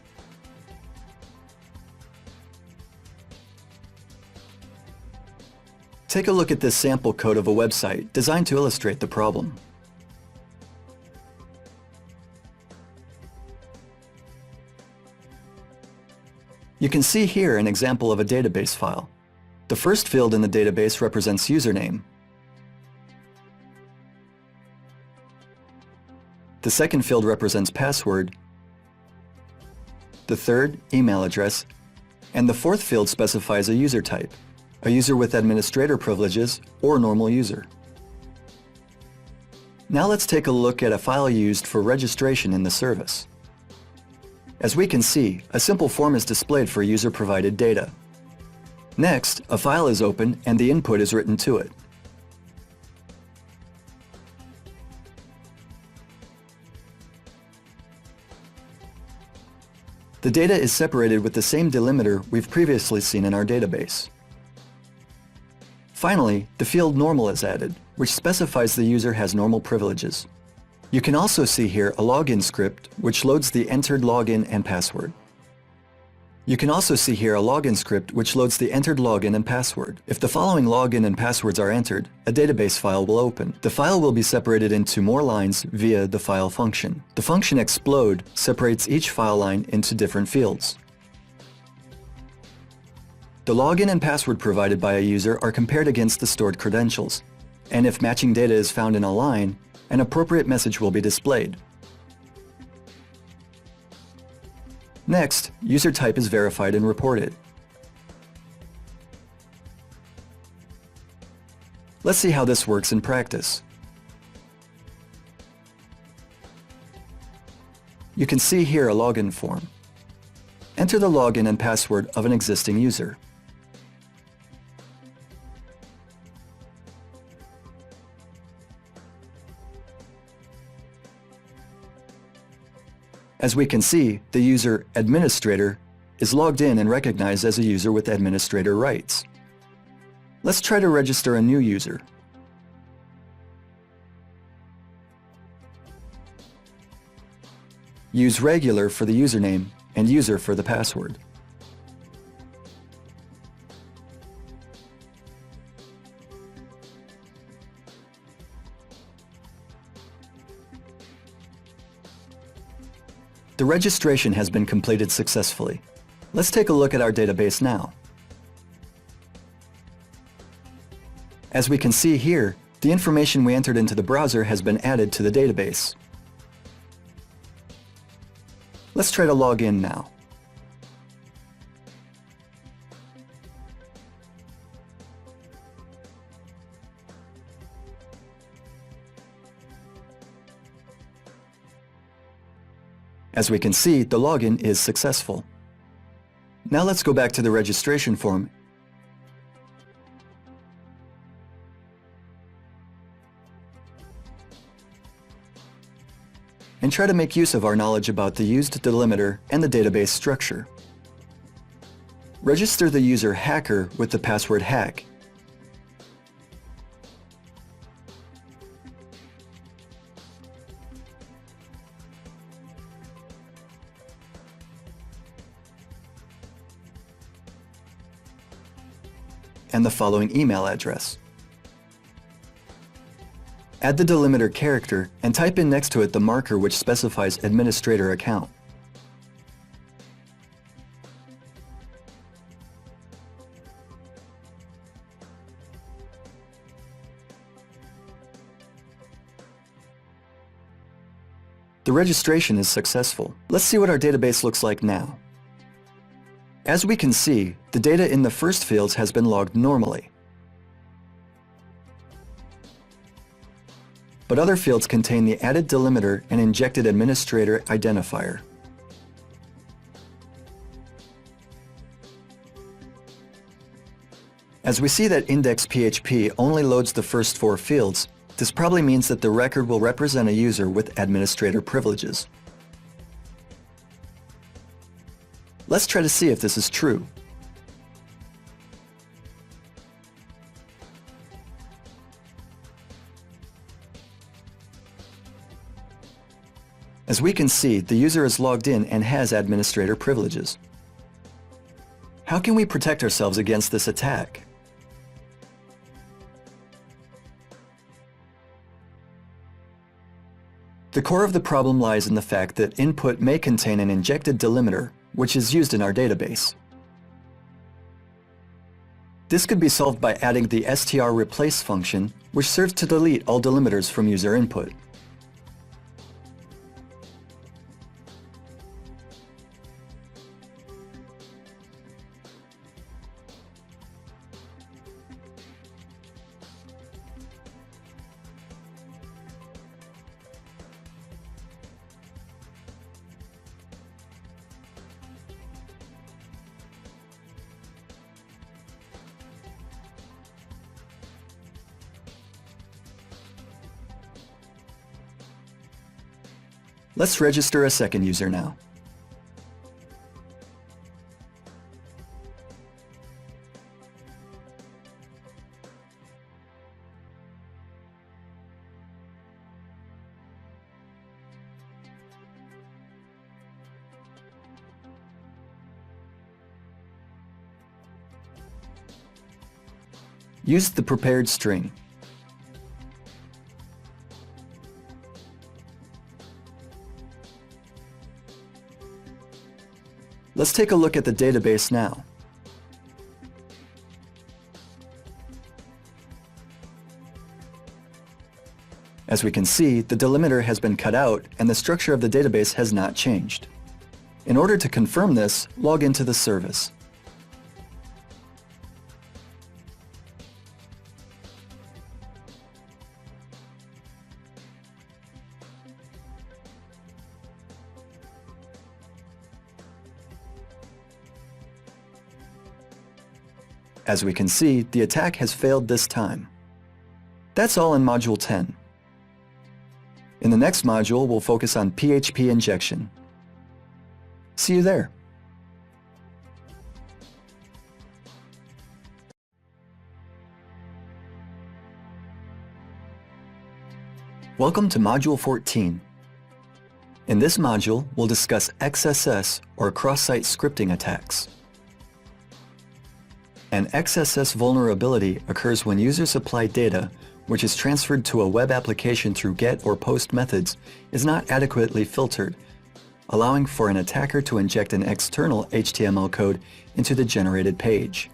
Take a look at this sample code of a website designed to illustrate the problem. You can see here an example of a database file. The first field in the database represents username. The second field represents password, the third, email address, and the fourth field specifies a user type, a user with administrator privileges or normal user. Now let's take a look at a file used for registration in the service. As we can see, a simple form is displayed for user-provided data. Next, a file is opened and the input is written to it. The data is separated with the same delimiter we've previously seen in our database. Finally, the field normal is added, which specifies the user has normal privileges. You can also see here a login script which loads the entered login and password. You can also see here a login script which loads the entered login and password. If the following login and passwords are entered, a database file will open. The file will be separated into more lines via the file function. The function explode separates each file line into different fields. The login and password provided by a user are compared against the stored credentials, and if matching data is found in a line, an appropriate message will be displayed. Next, user type is verified and reported. Let's see how this works in practice. You can see here a login form. Enter the login and password of an existing user. As we can see, the user administrator is logged in and recognized as a user with administrator rights. Let's try to register a new user. Use regular for the username and user for the password. The registration has been completed successfully. Let's take a look at our database now. As we can see here, the information we entered into the browser has been added to the database. Let's try to log in now. As we can see, the login is successful. Now let's go back to the registration form and try to make use of our knowledge about the used delimiter and the database structure. Register the user hacker with the password hack. And the following email address. Add the delimiter character and type in next to it the marker which specifies administrator account. The registration is successful. Let's see what our database looks like now. As we can see, the data in the first fields has been logged normally. But other fields contain the added delimiter and injected administrator identifier. As we see that index.php only loads the first 4 fields, this probably means that the record will represent a user with administrator privileges. Let's try to see if this is true. As we can see, the user is logged in and has administrator privileges. How can we protect ourselves against this attack? The core of the problem lies in the fact that input may contain an injected delimiter, which is used in our database. This could be solved by adding the strreplace function, which serves to delete all delimiters from user input. Let's register a second user now. Use the prepared string. Let's take a look at the database now. As we can see, the delimiter has been cut out and the structure of the database has not changed. In order to confirm this, log into the service. As we can see, the attack has failed this time. That's all in Module 10. In the next module, we'll focus on PHP injection. See you there. Welcome to Module 14. In this module, we'll discuss XSS or cross-site scripting attacks. An XSS vulnerability occurs when users supply data which is transferred to a web application through GET or POST methods is not adequately filtered, allowing for an attacker to inject an external HTML code into the generated page.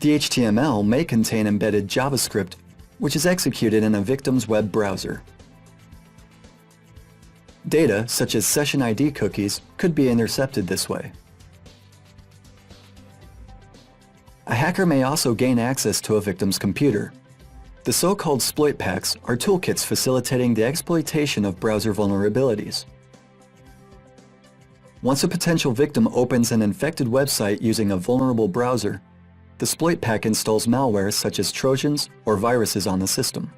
The HTML may contain embedded JavaScript, which is executed in a victim's web browser. Data, such as session ID cookies, could be intercepted this way. A hacker may also gain access to a victim's computer. The so-called exploit packs are toolkits facilitating the exploitation of browser vulnerabilities. Once a potential victim opens an infected website using a vulnerable browser, the exploit pack installs malware such as Trojans or viruses on the system.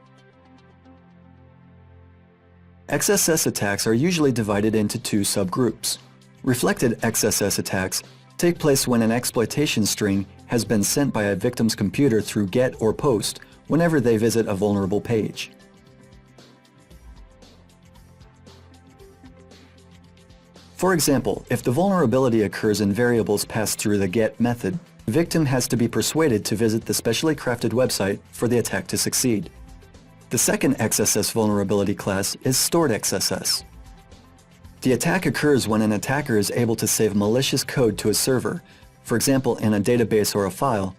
XSS attacks are usually divided into two subgroups. Reflected XSS attacks take place when an exploitation string has been sent by a victim's computer through GET or POST whenever they visit a vulnerable page. For example, if the vulnerability occurs in variables passed through the GET method, the victim has to be persuaded to visit the specially crafted website for the attack to succeed. The second XSS vulnerability class is stored XSS. The attack occurs when an attacker is able to save malicious code to a server, for example in a database or a file,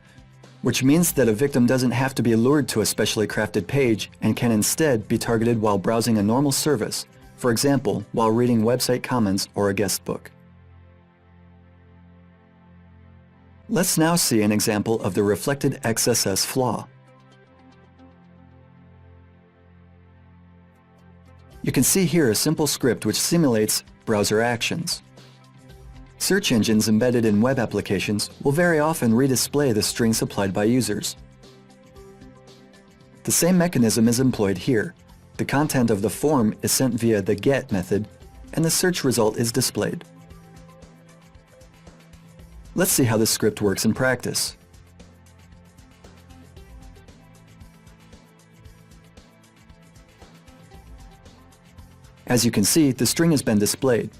which means that a victim doesn't have to be lured to a specially crafted page and can instead be targeted while browsing a normal service, for example while reading website comments or a guest book. Let's now see an example of the reflected XSS flaw. You can see here a simple script which simulates browser actions. Search engines embedded in web applications will very often redisplay the string supplied by users. The same mechanism is employed here. The content of the form is sent via the GET method, and the search result is displayed. Let's see how this script works in practice. As you can see, the string has been displayed.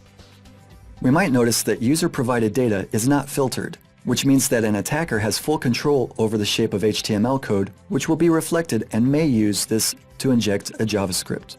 We might notice that user-provided data is not filtered, which means that an attacker has full control over the shape of HTML code, which will be reflected and may use this to inject a JavaScript.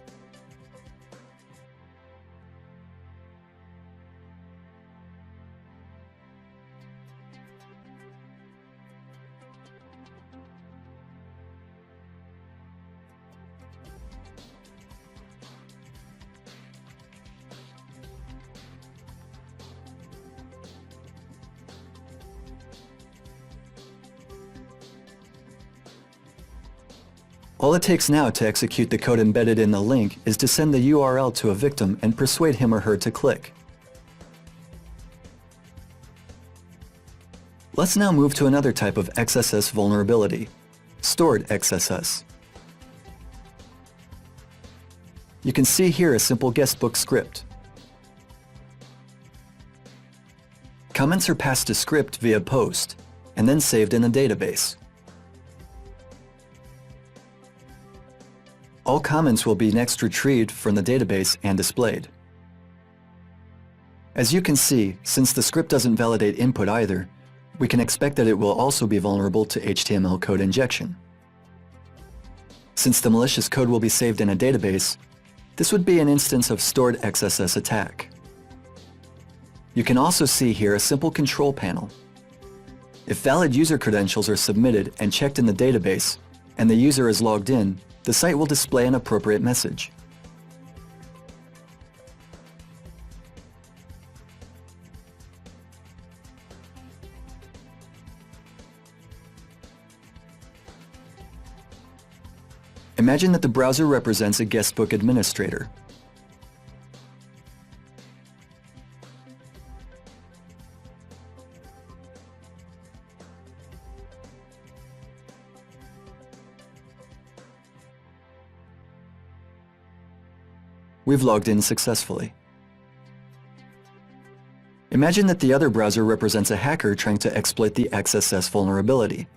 All it takes now to execute the code embedded in the link is to send the URL to a victim and persuade him or her to click. Let's now move to another type of XSS vulnerability, stored XSS. You can see here a simple guestbook script. Comments are passed to script via POST and then saved in a database. All comments will be next retrieved from the database and displayed. As you can see, since the script doesn't validate input either, we can expect that it will also be vulnerable to HTML code injection. Since the malicious code will be saved in a database, this would be an instance of stored XSS attack. You can also see here a simple control panel. If valid user credentials are submitted and checked in the database, and the user is logged in, the site will display an appropriate message. Imagine that the browser represents a guestbook administrator. We've logged in successfully. Imagine that the other browser represents a hacker trying to exploit the XSS vulnerability.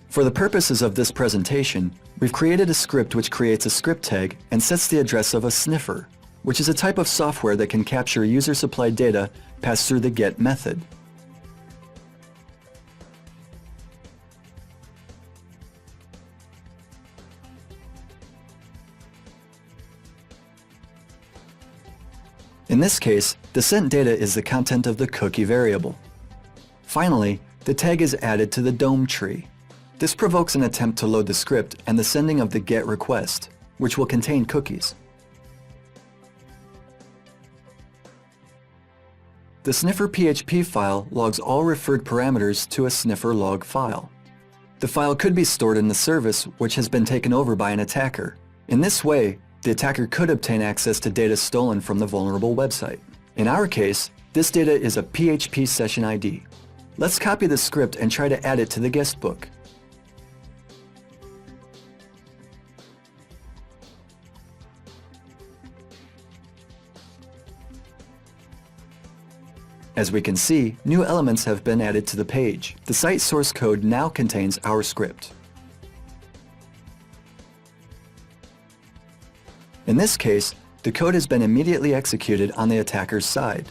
For the purposes of this presentation, we've created a script which creates a script tag and sets the address of a sniffer, which is a type of software that can capture user-supplied data passed through the GET method. In this case, the sent data is the content of the cookie variable. Finally, the tag is added to the DOM tree. This provokes an attempt to load the script and the sending of the GET request, which will contain cookies. The sniffer PHP file logs all referred parameters to a sniffer log file. The file could be stored in the service which has been taken over by an attacker. In this way, the attacker could obtain access to data stolen from the vulnerable website. In our case, this data is a PHP session ID. Let's copy the script and try to add it to the guest book. As we can see, new elements have been added to the page. The site source code now contains our script. In this case, the code has been immediately executed on the attacker's side.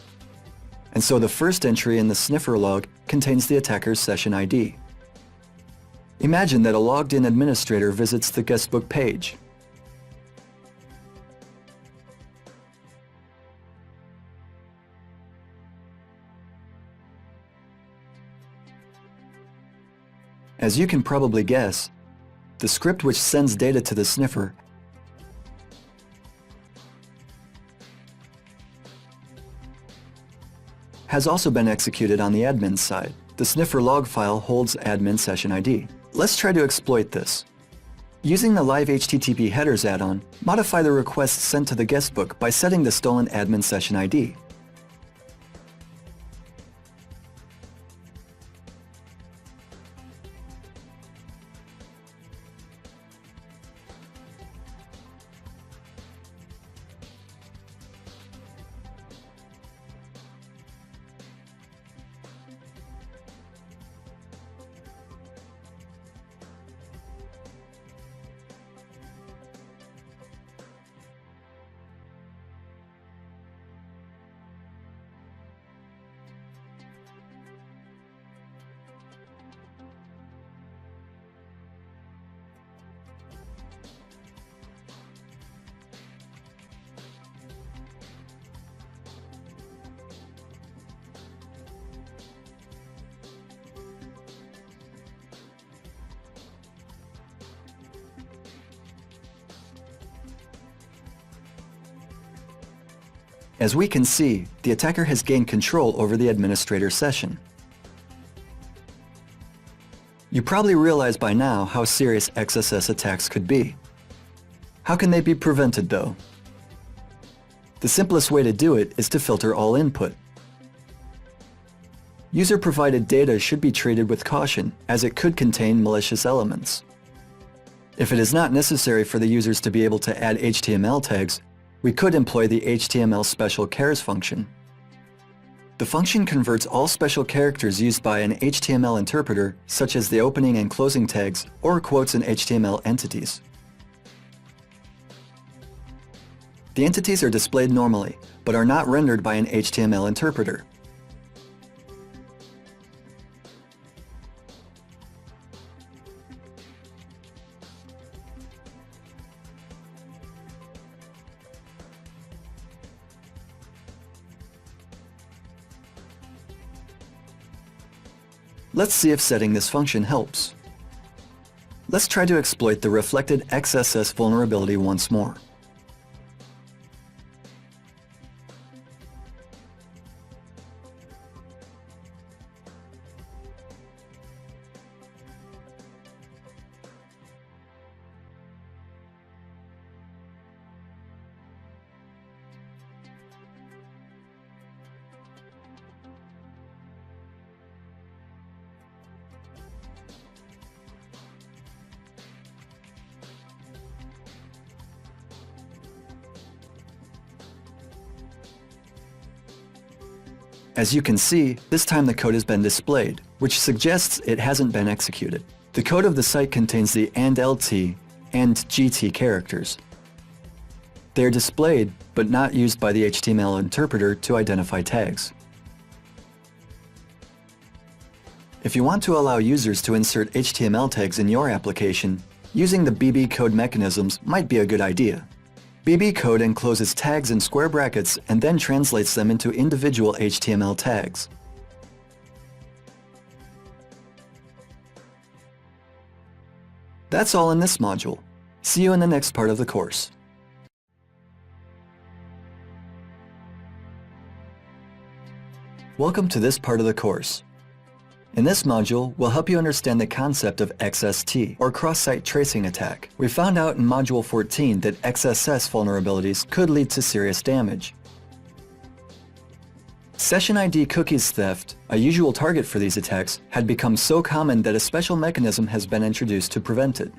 And so the first entry in the sniffer log contains the attacker's session ID. Imagine that a logged-in administrator visits the guestbook page. As you can probably guess, the script which sends data to the sniffer has also been executed on the admin's side. The sniffer log file holds admin session ID. Let's try to exploit this. Using the Live HTTP Headers add-on, modify the request sent to the guestbook by setting the stolen admin session ID. As we can see, the attacker has gained control over the administrator session. You probably realize by now how serious XSS attacks could be. How can they be prevented though? The simplest way to do it is to filter all input. User-provided data should be treated with caution, as it could contain malicious elements. If it is not necessary for the users to be able to add HTML tags, we could employ the HTML special chars function. The function converts all special characters used by an HTML interpreter, such as the opening and closing tags or quotes in HTML entities. The entities are displayed normally, but are not rendered by an HTML interpreter. Let's see if setting this function helps. Let's try to exploit the reflected XSS vulnerability once more. As you can see, this time the code has been displayed, which suggests it hasn't been executed. The code of the site contains the AND-LT and GT characters. They are displayed, but not used by the HTML interpreter to identify tags. If you want to allow users to insert HTML tags in your application, using the BB code mechanisms might be a good idea. BB code encloses tags in square brackets and then translates them into individual HTML tags. That's all in this module. See you in the next part of the course. Welcome to this part of the course. In this module, we'll help you understand the concept of XST, or cross-site tracing attack. We found out in Module 14 that XSS vulnerabilities could lead to serious damage. Session ID cookies theft, a usual target for these attacks, had become so common that a special mechanism has been introduced to prevent it.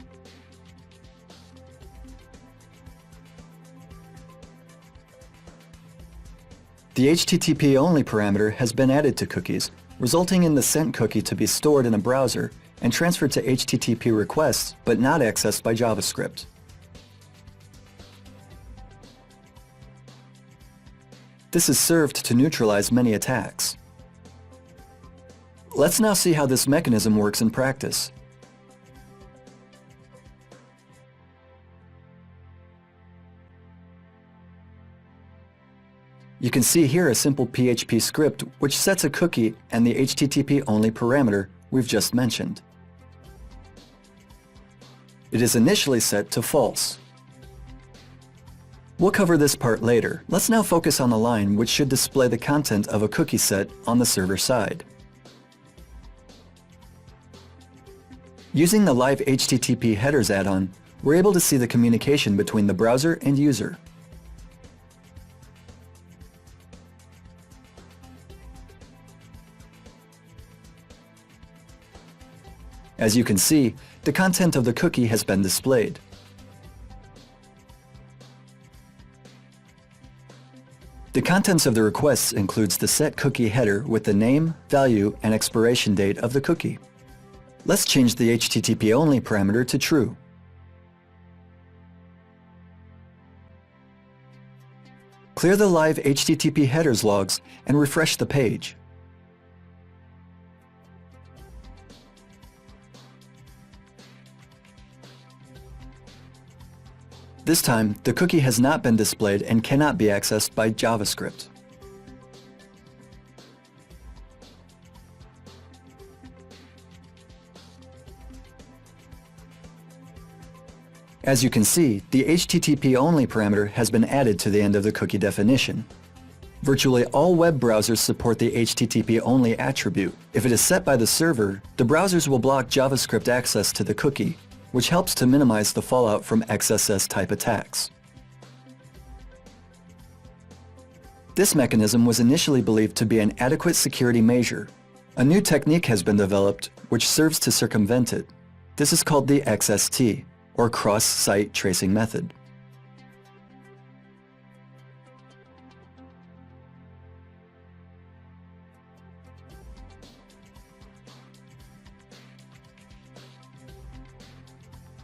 The HTTP-only parameter has been added to cookies, resulting in the sent cookie to be stored in a browser and transferred to HTTP requests, but not accessed by JavaScript. This is served to neutralize many attacks. Let's now see how this mechanism works in practice. You can see here a simple PHP script which sets a cookie and the HTTP-only parameter we've just mentioned. It is initially set to false. We'll cover this part later. Let's now focus on the line which should display the content of a cookie set on the server side. Using the Live HTTP Headers add-on, we're able to see the communication between the browser and user. As you can see, the content of the cookie has been displayed. The contents of the requests includes the set cookie header with the name, value, and expiration date of the cookie. Let's change the HTTP-only parameter to true. Clear the live HTTP headers logs and refresh the page. This time, the cookie has not been displayed and cannot be accessed by JavaScript. As you can see, the HTTP-only parameter has been added to the end of the cookie definition. Virtually all web browsers support the HTTP-only attribute. If it is set by the server, the browsers will block JavaScript access to the cookie, which helps to minimize the fallout from XSS-type attacks. This mechanism was initially believed to be an adequate security measure. A new technique has been developed which serves to circumvent it. This is called the XST, or cross-site tracing method.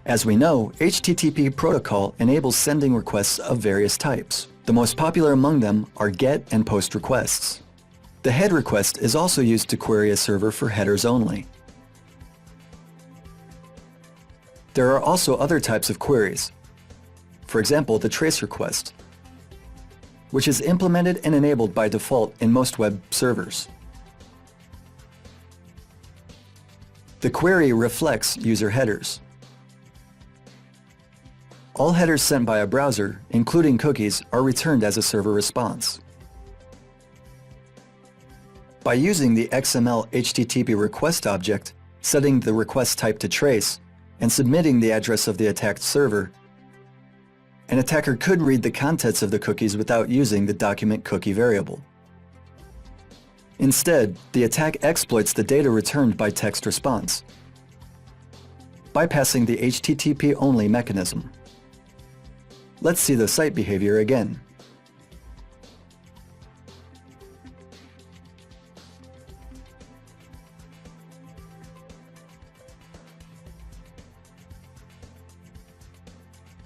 As we know, HTTP protocol enables sending requests of various types. The most popular among them are GET and POST requests. The head request is also used to query a server for headers only. There are also other types of queries. For example, the trace request, which is implemented and enabled by default in most web servers. The query reflects user headers. All headers sent by a browser, including cookies, are returned as a server response. By using the XML HTTP request object, setting the request type to trace, and submitting the address of the attacked server, an attacker could read the contents of the cookies without using the document cookie variable. Instead, the attack exploits the data returned by text response, bypassing the HTTP-only mechanism. Let's see the site behavior again.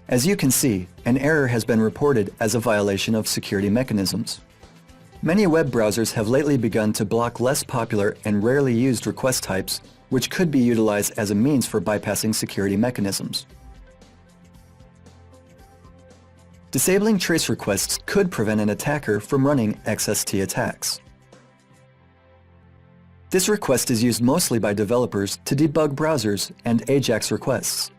As you can see, an error has been reported as a violation of security mechanisms. Many web browsers have lately begun to block less popular and rarely used request types, which could be utilized as a means for bypassing security mechanisms. Disabling trace requests could prevent an attacker from running XST attacks. This request is used mostly by developers to debug browsers and AJAX requests.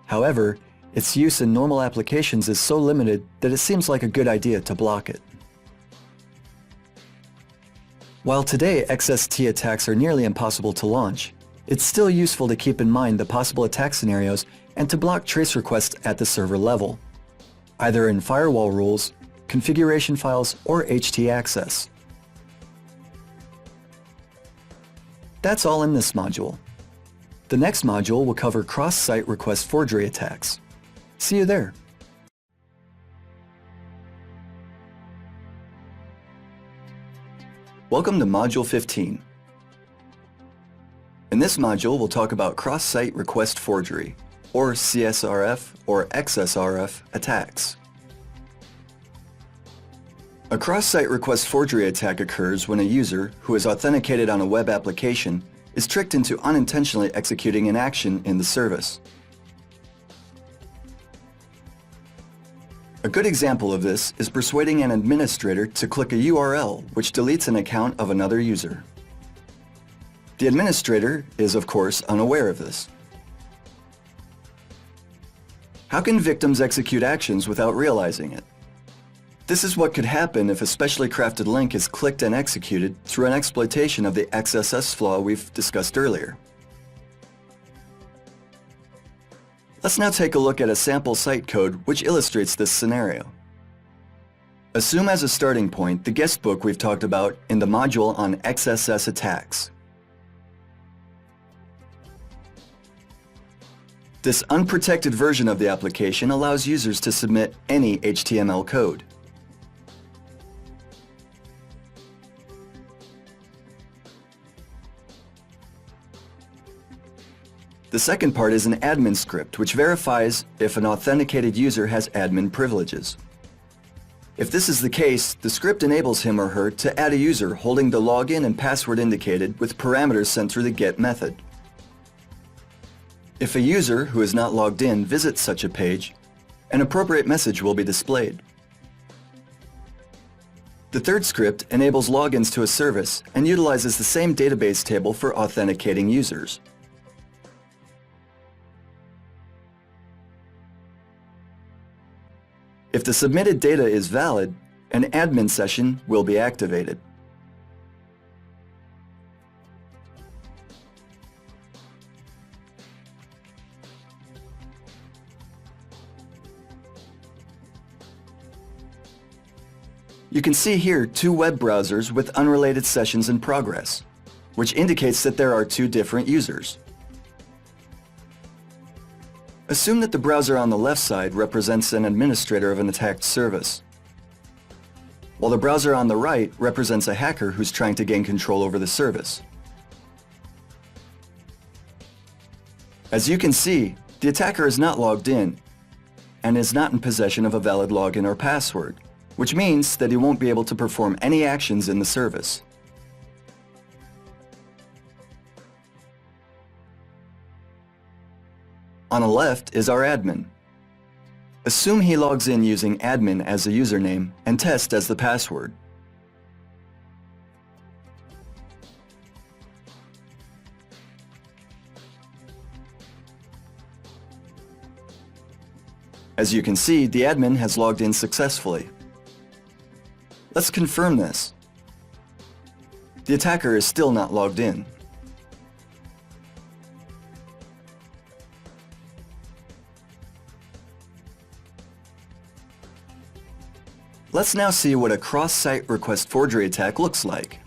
However, its use in normal applications is so limited that it seems like a good idea to block it. While today XST attacks are nearly impossible to launch, it's still useful to keep in mind the possible attack scenarios and to block trace requests at the server level, either in firewall rules, configuration files, or htaccess. That's all in this module. The next module will cover cross-site request forgery attacks. See you there. Welcome to Module 15. In this module, we'll talk about cross-site request forgery, or CSRF or XSRF attacks. A cross-site request forgery attack occurs when a user who is authenticated on a web application is tricked into unintentionally executing an action in the service. A good example of this is persuading an administrator to click a URL which deletes an account of another user. The administrator is, of course, unaware of this. How can victims execute actions without realizing it? This is what could happen if a specially crafted link is clicked and executed through an exploitation of the XSS flaw we've discussed earlier. Let's now take a look at a sample site code which illustrates this scenario. Assume as a starting point the guest book we've talked about in the module on XSS attacks. This unprotected version of the application allows users to submit any HTML code. The second part is an admin script which verifies if an authenticated user has admin privileges. If this is the case, the script enables him or her to add a user holding the login and password indicated with parameters sent through the GET method. If a user who is not logged in visits such a page, an appropriate message will be displayed. The third script enables logins to a service and utilizes the same database table for authenticating users. If the submitted data is valid, an admin session will be activated. You can see here two web browsers with unrelated sessions in progress, which indicates that there are two different users. Assume that the browser on the left side represents an administrator of an attacked service, while the browser on the right represents a hacker who's trying to gain control over the service. As you can see, the attacker is not logged in and is not in possession of a valid login or password, which means that he won't be able to perform any actions in the service. On the left is our admin. Assume he logs in using admin as the username and test as the password. As you can see, the admin has logged in successfully. Let's confirm this. The attacker is still not logged in. Let's now see what a cross-site request forgery attack looks like.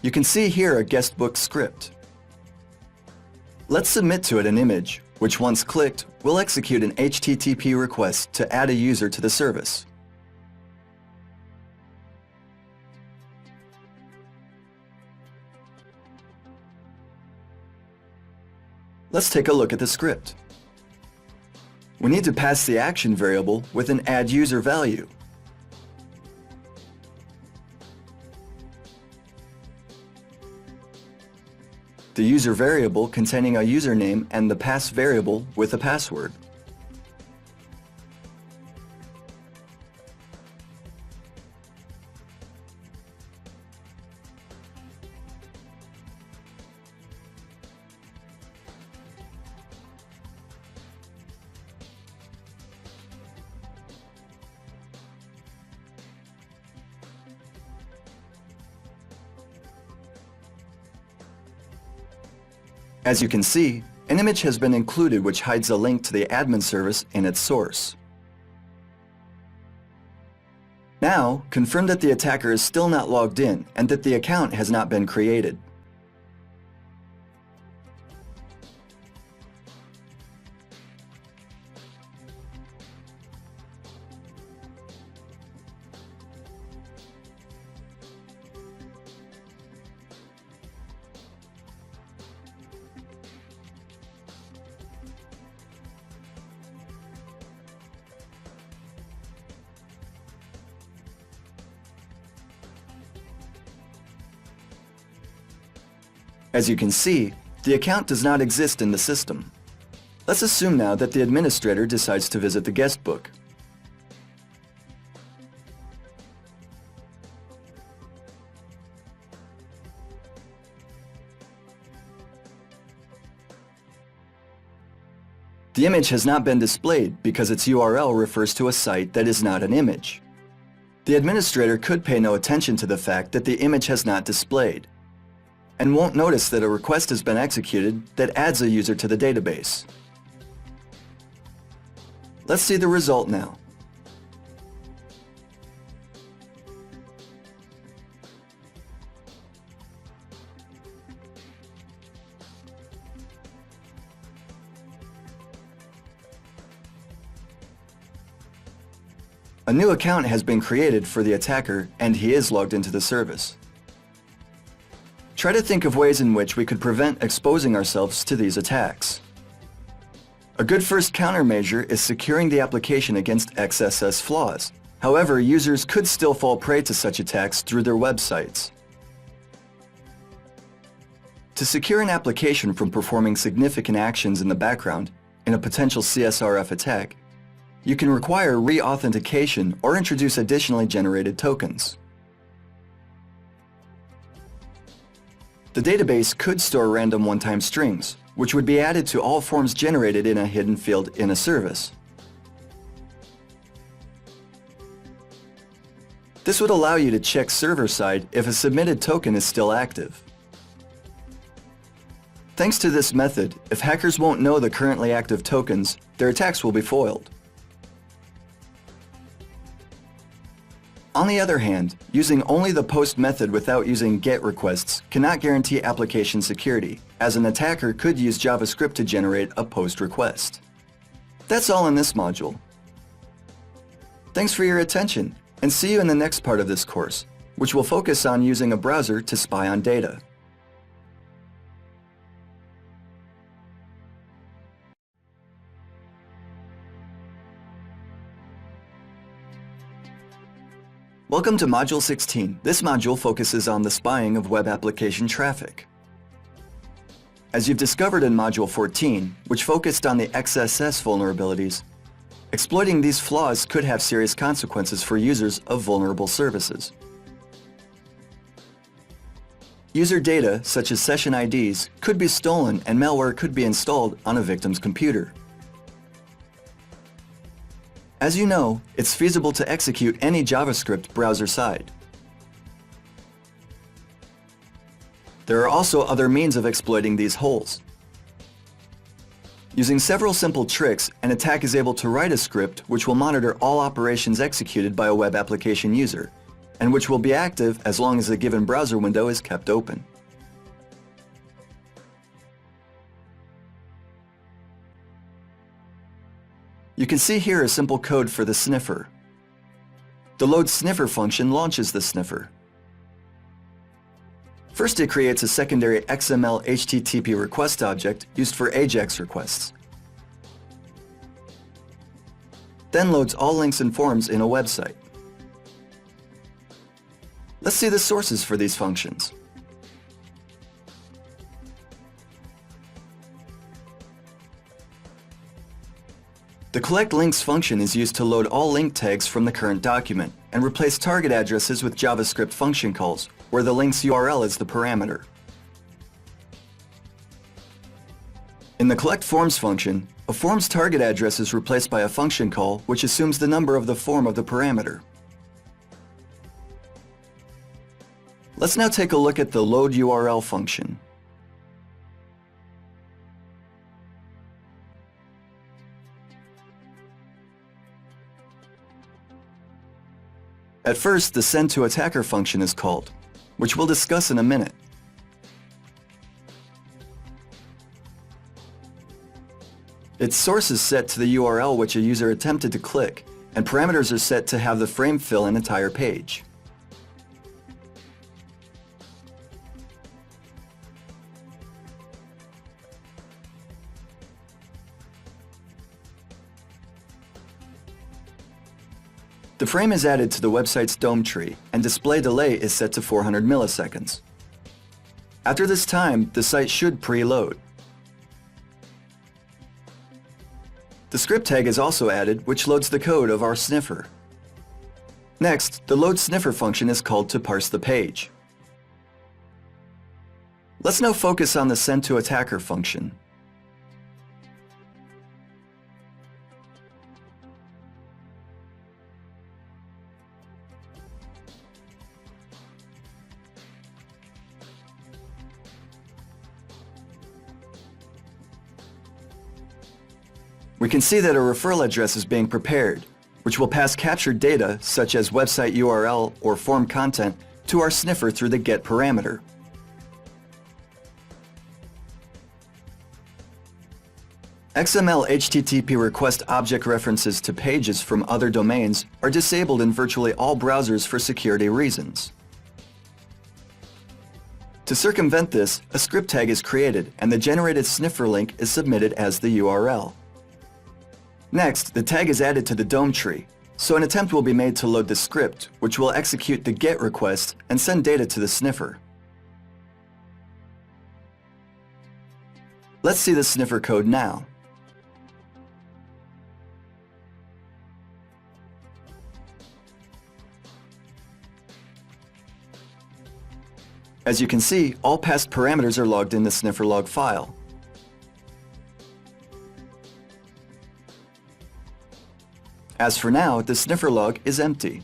You can see here a guestbook script. Let's submit to it an image, which once clicked, will execute an HTTP request to add a user to the service. Let's take a look at the script. We need to pass the action variable with an add user value. the user variable containing a username and the pass variable with a password. As you can see, an image has been included which hides a link to the admin service in its source. Now, confirm that the attacker is still not logged in and that the account has not been created. As you can see, the account does not exist in the system. Let's assume now that the administrator decides to visit the guest book. The image has not been displayed because its URL refers to a site that is not an image. The administrator could pay no attention to the fact that the image has not displayed, and won't notice that a request has been executed that adds a user to the database. Let's see the result now. A new account has been created for the attacker and he is logged into the service. Try to think of ways in which we could prevent exposing ourselves to these attacks. A good first countermeasure is securing the application against XSS flaws. However, users could still fall prey to such attacks through their websites. To secure an application from performing significant actions in the background in a potential CSRF attack, you can require re-authentication or introduce additionally generated tokens. The database could store random one-time strings, which would be added to all forms generated in a hidden field in a service. This would allow you to check server-side if a submitted token is still active. Thanks to this method, if hackers won't know the currently active tokens, their attacks will be foiled. On the other hand, using only the POST method without using GET requests cannot guarantee application security, as an attacker could use JavaScript to generate a POST request. That's all in this module. Thanks for your attention, and see you in the next part of this course, which will focus on using a browser to spy on data. Welcome to Module 16. This module focuses on the spying of web application traffic. As you've discovered in Module 14, which focused on the XSS vulnerabilities, exploiting these flaws could have serious consequences for users of vulnerable services. User data, such as session IDs, could be stolen and malware could be installed on a victim's computer. As you know, it's feasible to execute any JavaScript browser-side. There are also other means of exploiting these holes. Using several simple tricks, an attack is able to write a script which will monitor all operations executed by a web application user, and which will be active as long as a given browser window is kept open. You can see here a simple code for the sniffer. The load sniffer function launches the sniffer. First, it creates a secondary XML HTTP request object used for AJAX requests. Then loads all links and forms in a website. Let's see the sources for these functions. The collect links function is used to load all link tags from the current document and replace target addresses with JavaScript function calls, where the link's URL is the parameter. In the collect forms function, a form's target address is replaced by a function call which assumes the number of the form of the parameter. Let's now take a look at the load URL function. At first, the send to attacker function is called, which we'll discuss in a minute. Its source is set to the URL which a user attempted to click, and parameters are set to have the frame fill an entire page. The frame is added to the website's DOM tree, and display delay is set to 400 milliseconds. After this time, the site should preload. The script tag is also added, which loads the code of our sniffer. Next, the load sniffer function is called to parse the page. Let's now focus on the send to attacker function. We can see that a referral address is being prepared, which will pass captured data, such as website URL or form content, to our sniffer through the GET parameter. XML HTTP request object references to pages from other domains are disabled in virtually all browsers for security reasons. To circumvent this, a script tag is created and the generated sniffer link is submitted as the URL. Next, the tag is added to the DOM tree, so an attempt will be made to load the script, which will execute the GET request and send data to the sniffer. Let's see the sniffer code now. As you can see, all past parameters are logged in the sniffer log file. As for now, the sniffer log is empty.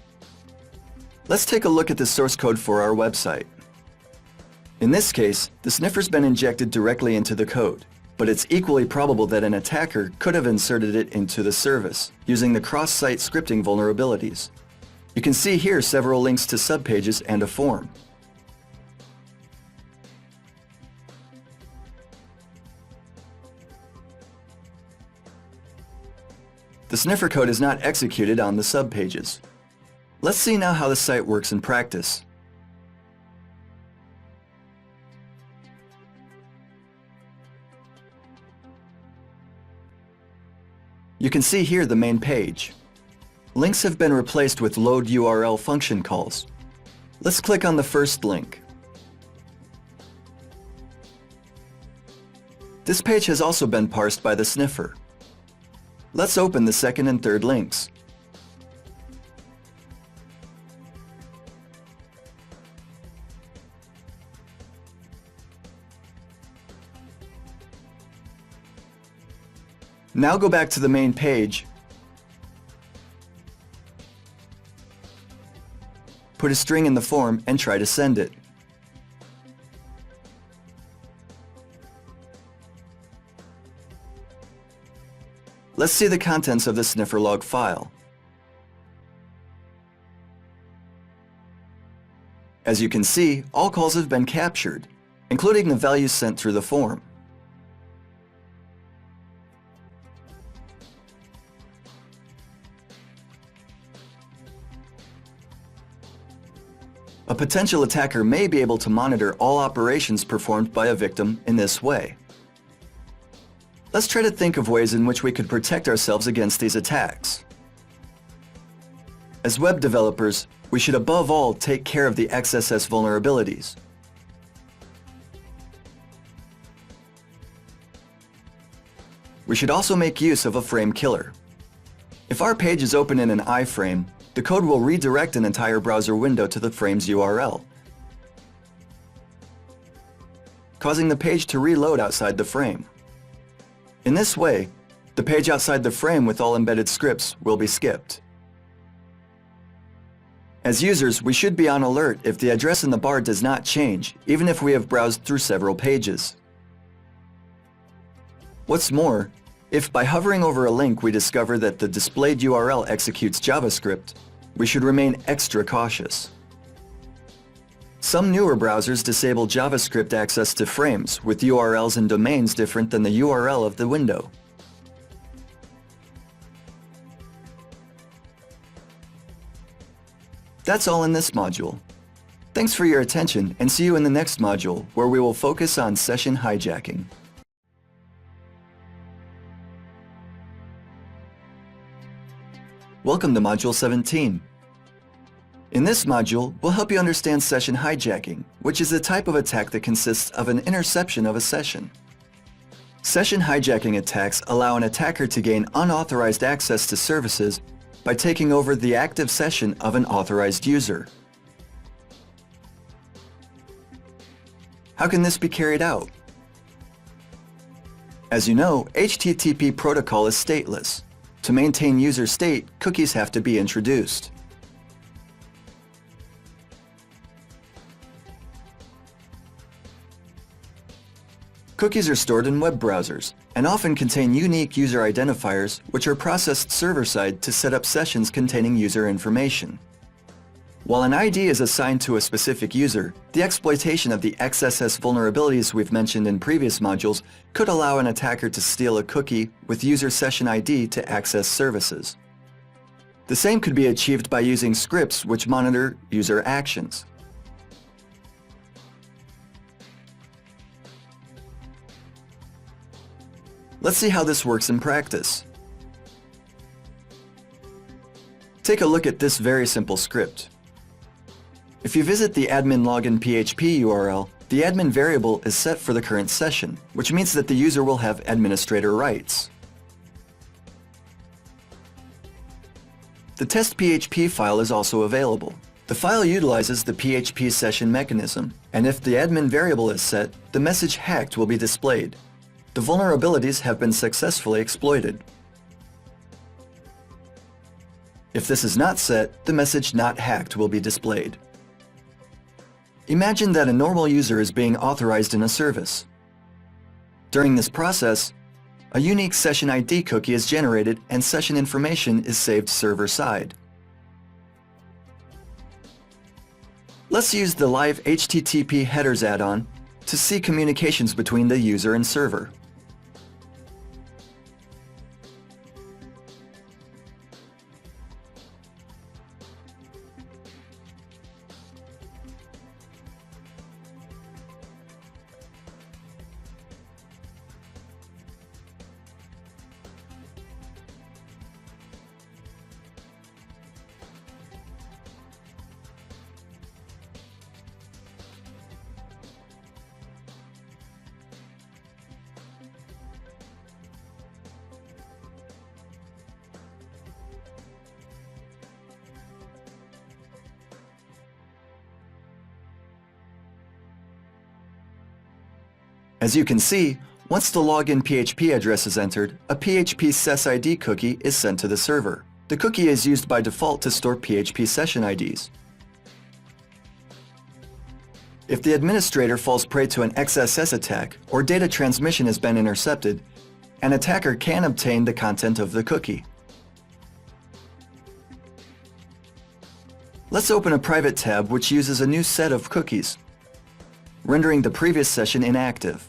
Let's take a look at the source code for our website. In this case, the sniffer's been injected directly into the code, but it's equally probable that an attacker could have inserted it into the service, using the cross-site scripting vulnerabilities. You can see here several links to subpages and a form. The sniffer code is not executed on the subpages. Let's see now how the site works in practice. You can see here the main page. Links have been replaced with load URL function calls. Let's click on the first link. This page has also been parsed by the sniffer. Let's open the second and third links. Now go back to the main page, put a string in the form and try to send it. Let's see the contents of the sniffer log file. As you can see, all calls have been captured, including the values sent through the form. A potential attacker may be able to monitor all operations performed by a victim in this way. Let's try to think of ways in which we could protect ourselves against these attacks. As web developers, we should above all take care of the XSS vulnerabilities. We should also make use of a frame killer. If our page is open in an iframe, the code will redirect an entire browser window to the frame's URL, causing the page to reload outside the frame. In this way, the page outside the frame with all embedded scripts will be skipped. As users, we should be on alert if the address in the bar does not change, even if we have browsed through several pages. What's more, if by hovering over a link we discover that the displayed URL executes JavaScript, we should remain extra cautious. Some newer browsers disable JavaScript access to frames with URLs and domains different than the URL of the window. That's all in this module. Thanks for your attention and see you in the next module where we will focus on session hijacking. Welcome to Module 17. In this module, we'll help you understand session hijacking, which is a type of attack that consists of an interception of a session. Session hijacking attacks allow an attacker to gain unauthorized access to services by taking over the active session of an authorized user. How can this be carried out? As you know, HTTP protocol is stateless. To maintain user state, cookies have to be introduced. Cookies are stored in web browsers and often contain unique user identifiers which are processed server-side to set up sessions containing user information. While an ID is assigned to a specific user, the exploitation of the XSS vulnerabilities we've mentioned in previous modules could allow an attacker to steal a cookie with user session ID to access services. The same could be achieved by using scripts which monitor user actions. Let's see how this works in practice. Take a look at this very simple script. If you visit the admin login PHP URL, the admin variable is set for the current session, which means that the user will have administrator rights. The test.php file is also available. The file utilizes the PHP session mechanism, and if the admin variable is set, the message hacked will be displayed. The vulnerabilities have been successfully exploited. If this is not set, the message not hacked will be displayed. Imagine that a normal user is being authorized in a service. During this process, a unique session ID cookie is generated and session information is saved server-side. Let's use the Live HTTP Headers add-on to see communications between the user and server. As you can see, once the login PHP address is entered, a PHP SesID cookie is sent to the server. The cookie is used by default to store PHP session IDs. If the administrator falls prey to an XSS attack or data transmission has been intercepted, an attacker can obtain the content of the cookie. Let's open a private tab which uses a new set of cookies, rendering the previous session inactive.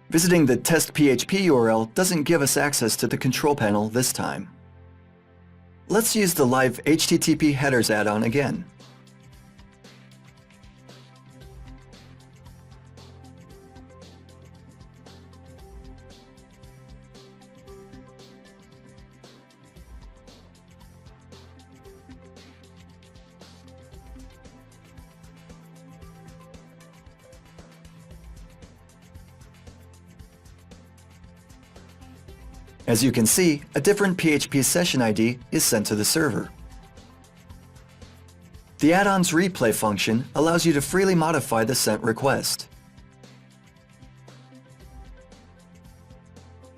Visiting the test.php URL doesn't give us access to the control panel this time. Let's use the live HTTP headers add-on again. As you can see, a different PHP session ID is sent to the server. The add-on's replay function allows you to freely modify the sent request.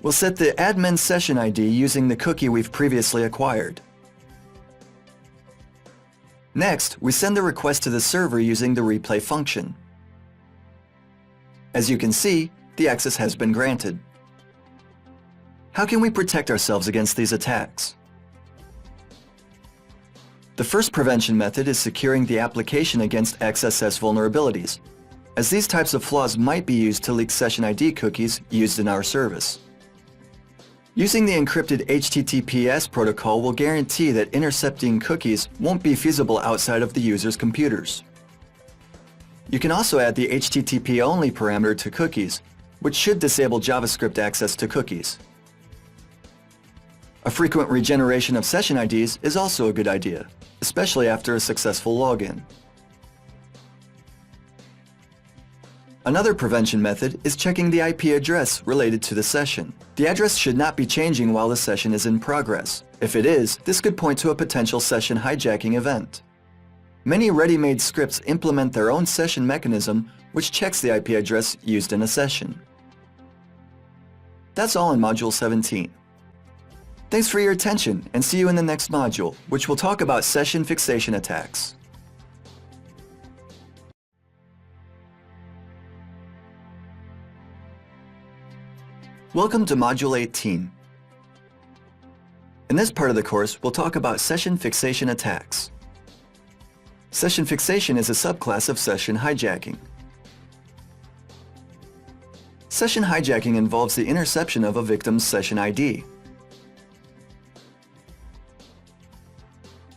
We'll set the admin session ID using the cookie we've previously acquired. Next, we send the request to the server using the replay function. As you can see, the access has been granted. How can we protect ourselves against these attacks? The first prevention method is securing the application against XSS vulnerabilities, as these types of flaws might be used to leak session ID cookies used in our service. Using the encrypted HTTPS protocol will guarantee that intercepting cookies won't be feasible outside of the user's computers. You can also add the HTTP-only parameter to cookies, which should disable JavaScript access to cookies. A frequent regeneration of session IDs is also a good idea, especially after a successful login. Another prevention method is checking the IP address related to the session. The address should not be changing while the session is in progress. If it is, this could point to a potential session hijacking event. Many ready-made scripts implement their own session mechanism which checks the IP address used in a session. That's all in Module 17. Thanks for your attention, and see you in the next module, which will talk about session fixation attacks. Welcome to Module 18. In this part of the course, we'll talk about session fixation attacks. Session fixation is a subclass of session hijacking. Session hijacking involves the interception of a victim's session ID.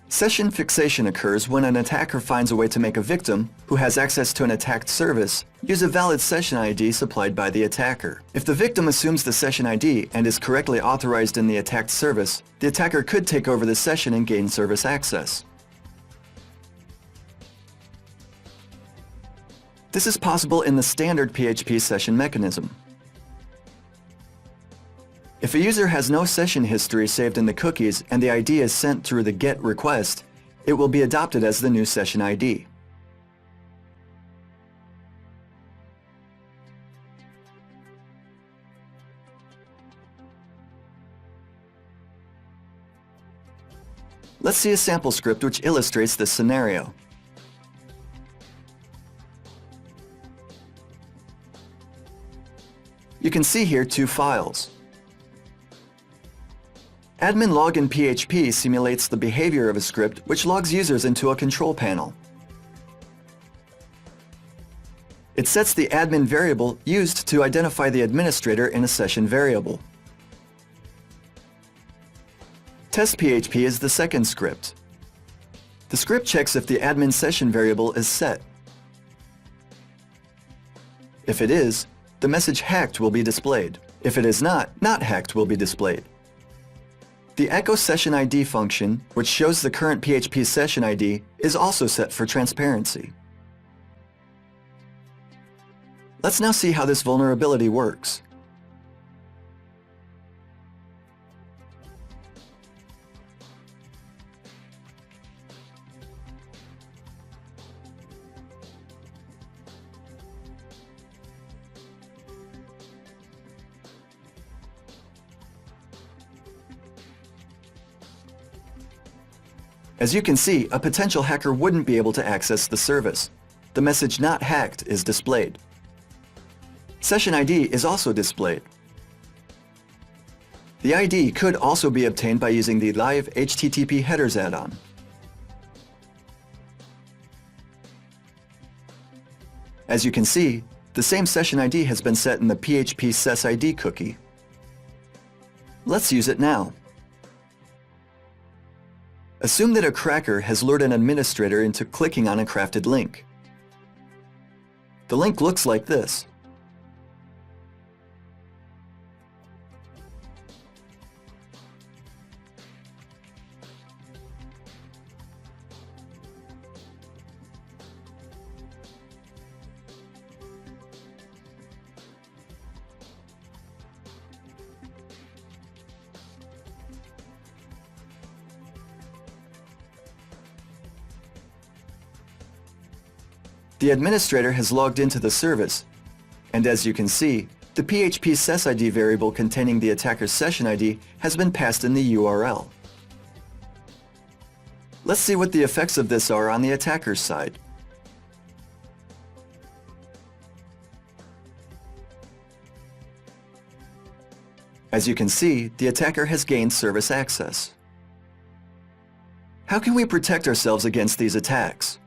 Session fixation occurs when an attacker finds a way to make a victim, who has access to an attacked service, use a valid session ID supplied by the attacker. If the victim assumes the session ID and is correctly authorized in the attacked service, the attacker could take over the session and gain service access. This is possible in the standard PHP session mechanism. If a user has no session history saved in the cookies and the ID is sent through the GET request, it will be adopted as the new session ID. Let's see a sample script which illustrates this scenario. You can see here two files. Admin login PHP simulates the behavior of a script which logs users into a control panel. It sets the admin variable used to identify the administrator in a session variable. Test PHP is the second script. The script checks if the admin session variable is set. If it is, the message hacked will be displayed. If it is not hacked will be displayed. The echo session ID function, which shows the current PHP session ID, is also set for transparency. Let's now see how this vulnerability works. As you can see, a potential hacker wouldn't be able to access the service. The message "not hacked" is displayed. Session ID is also displayed. The ID could also be obtained by using the live HTTP headers add-on. As you can see, the same session ID has been set in the PHP SesID cookie. Let's use it now. Assume that a cracker has lured an administrator into clicking on a crafted link. The link looks like this. The administrator has logged into the service, and as you can see, the PHP SesID variable containing the attacker's session ID has been passed in the URL. Let's see what the effects of this are on the attacker's side. As you can see, the attacker has gained service access. How can we protect ourselves against these attacks?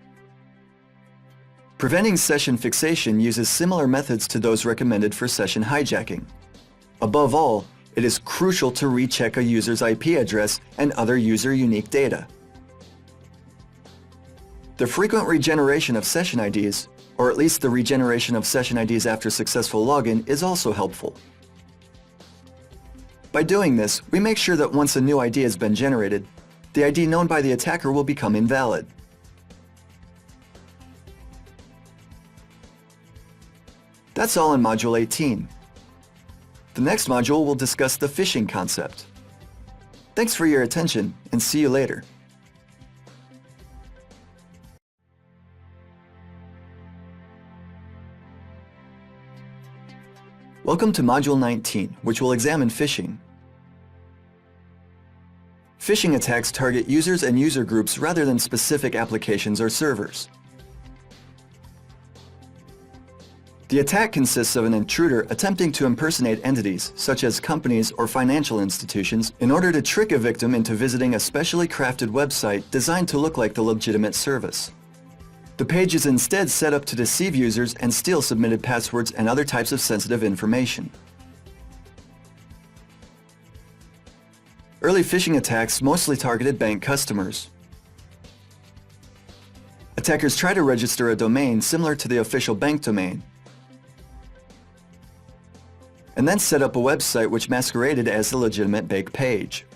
Preventing session fixation uses similar methods to those recommended for session hijacking. Above all, it is crucial to recheck a user's IP address and other user-unique data. The frequent regeneration of session IDs, or at least the regeneration of session IDs after successful login, is also helpful. By doing this, we make sure that once a new ID has been generated, the ID known by the attacker will become invalid. That's all in Module 18. The next module will discuss the phishing concept. Thanks for your attention, and see you later. Welcome to Module 19, which will examine phishing. Phishing attacks target users and user groups rather than specific applications or servers. The attack consists of an intruder attempting to impersonate entities, such as companies or financial institutions, in order to trick a victim into visiting a specially crafted website designed to look like the legitimate service. The page is instead set up to deceive users and steal submitted passwords and other types of sensitive information. Early phishing attacks mostly targeted bank customers. Attackers try to register a domain similar to the official bank domain, and then set up a website which masqueraded as the legitimate bank page.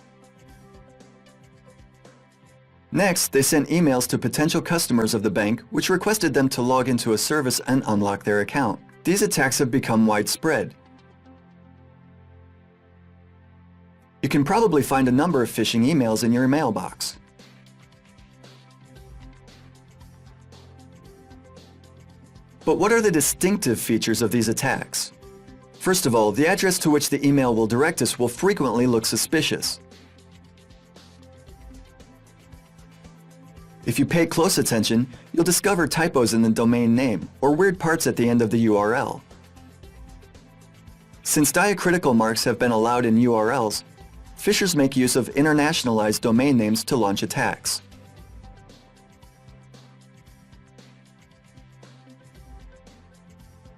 Next, they sent emails to potential customers of the bank which requested them to log into a service and unlock their account. These attacks have become widespread. You can probably find a number of phishing emails in your mailbox. But what are the distinctive features of these attacks? First of all, the address to which the email will direct us will frequently look suspicious. If you pay close attention, you'll discover typos in the domain name or weird parts at the end of the URL. Since diacritical marks have been allowed in URLs, phishers make use of internationalized domain names to launch attacks.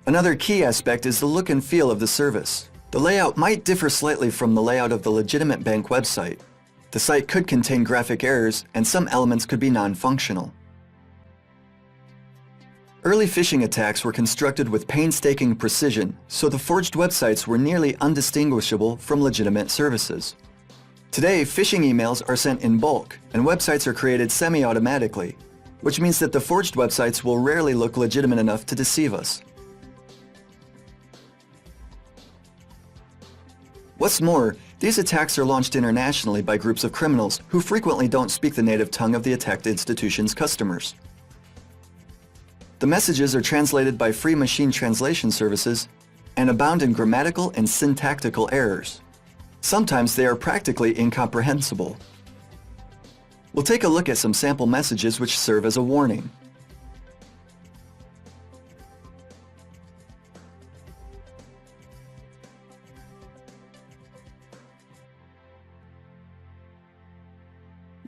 Another key aspect is the look and feel of the service. The layout might differ slightly from the layout of the legitimate bank website. The site could contain graphic errors, and some elements could be non-functional. Early phishing attacks were constructed with painstaking precision, so the forged websites were nearly undistinguishable from legitimate services. Today, phishing emails are sent in bulk, and websites are created semi-automatically, which means that the forged websites will rarely look legitimate enough to deceive us. What's more, these attacks are launched internationally by groups of criminals who frequently don't speak the native tongue of the attacked institution's customers. The messages are translated by free machine translation services and abound in grammatical and syntactical errors. Sometimes they are practically incomprehensible. We'll take a look at some sample messages which serve as a warning.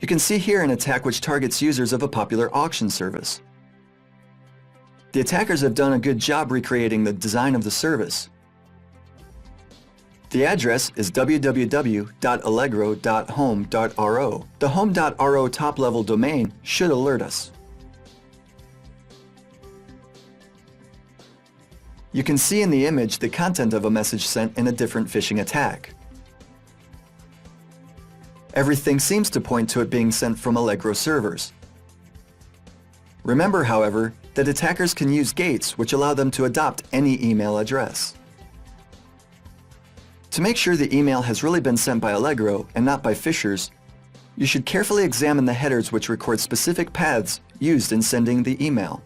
You can see here an attack which targets users of a popular auction service. The attackers have done a good job recreating the design of the service. The address is www.allegro.home.ro. The home.ro top-level domain should alert us. You can see in the image the content of a message sent in a different phishing attack. Everything seems to point to it being sent from Allegro servers. Remember, however, that attackers can use gates which allow them to adopt any email address. To make sure the email has really been sent by Allegro and not by phishers, you should carefully examine the headers which record specific paths used in sending the email.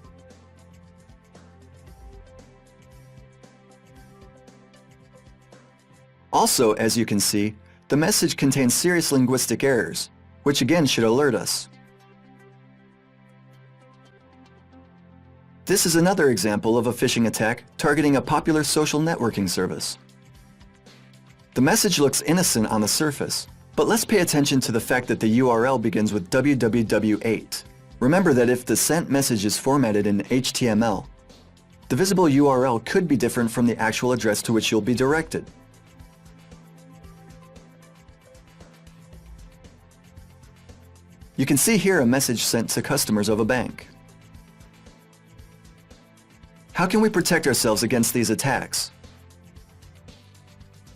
Also, as you can see, the message contains serious linguistic errors, which again should alert us. This is another example of a phishing attack targeting a popular social networking service. The message looks innocent on the surface, but let's pay attention to the fact that the URL begins with www8. Remember that if the sent message is formatted in HTML, the visible URL could be different from the actual address to which you'll be directed. You can see here a message sent to customers of a bank. How can we protect ourselves against these attacks?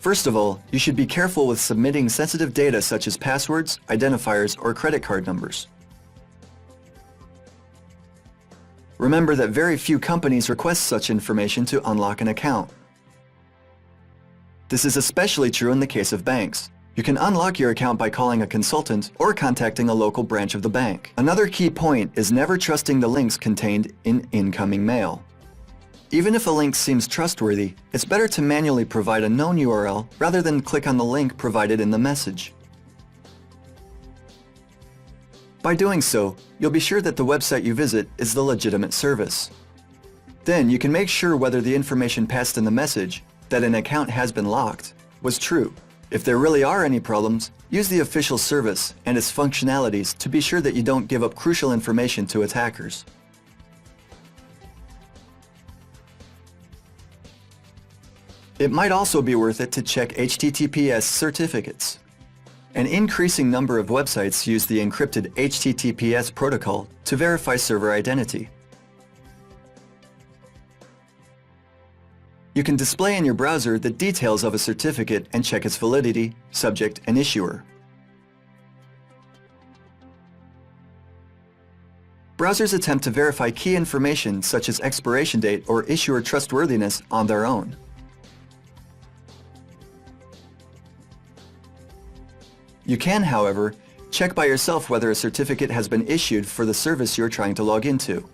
First of all, you should be careful with submitting sensitive data such as passwords, identifiers, or credit card numbers. Remember that very few companies request such information to unlock an account. This is especially true in the case of banks. You can unlock your account by calling a consultant or contacting a local branch of the bank. Another key point is never trusting the links contained in incoming mail. Even if a link seems trustworthy, it's better to manually provide a known URL rather than click on the link provided in the message. By doing so, you'll be sure that the website you visit is the legitimate service. Then you can make sure whether the information passed in the message, that an account has been locked, was true. If there really are any problems, use the official service and its functionalities to be sure that you don't give up crucial information to attackers. It might also be worth it to check HTTPS certificates. An increasing number of websites use the encrypted HTTPS protocol to verify server identity. You can display in your browser the details of a certificate and check its validity, subject, and issuer. Browsers attempt to verify key information such as expiration date or issuer trustworthiness on their own. You can, however, check by yourself whether a certificate has been issued for the service you're trying to log into.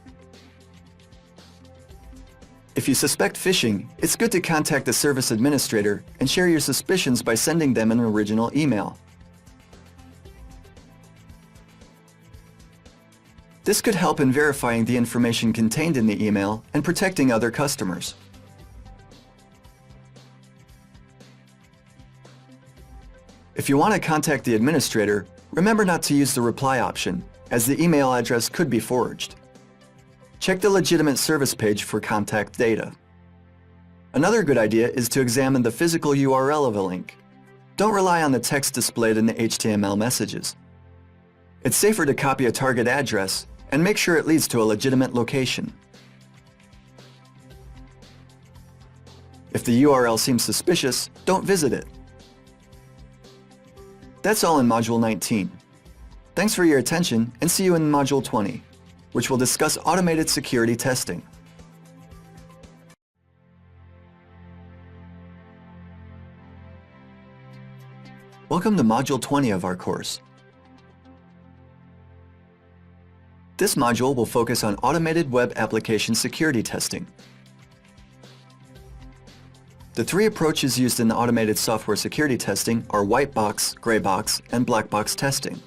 If you suspect phishing, it's good to contact the service administrator and share your suspicions by sending them an original email. This could help in verifying the information contained in the email and protecting other customers. If you want to contact the administrator, remember not to use the reply option, as the email address could be forged. Check the legitimate service page for contact data. Another good idea is to examine the physical URL of a link. Don't rely on the text displayed in the HTML messages. It's safer to copy a target address and make sure it leads to a legitimate location. If the URL seems suspicious, don't visit it. That's all in Module 19. Thanks for your attention and see you in Module 20, which will discuss automated security testing. Welcome to Module 20 of our course. This module will focus on automated web application security testing. The three approaches used in the automated software security testing are white box, gray box, and black box testing.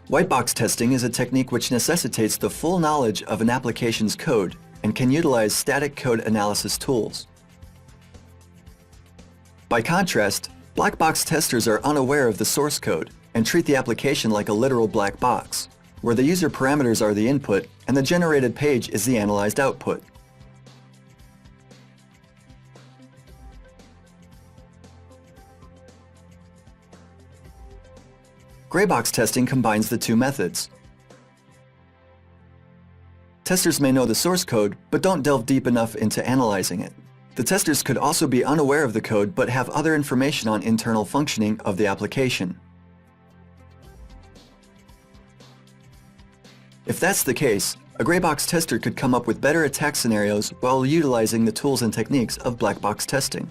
White box testing is a technique which necessitates the full knowledge of an application's code and can utilize static code analysis tools. By contrast, black box testers are unaware of the source code and treat the application like a literal black box, where the user parameters are the input and the generated page is the analyzed output. Gray box testing combines the two methods. Testers may know the source code, but don't delve deep enough into analyzing it. The testers could also be unaware of the code but have other information on internal functioning of the application. If that's the case, a gray box tester could come up with better attack scenarios while utilizing the tools and techniques of black box testing.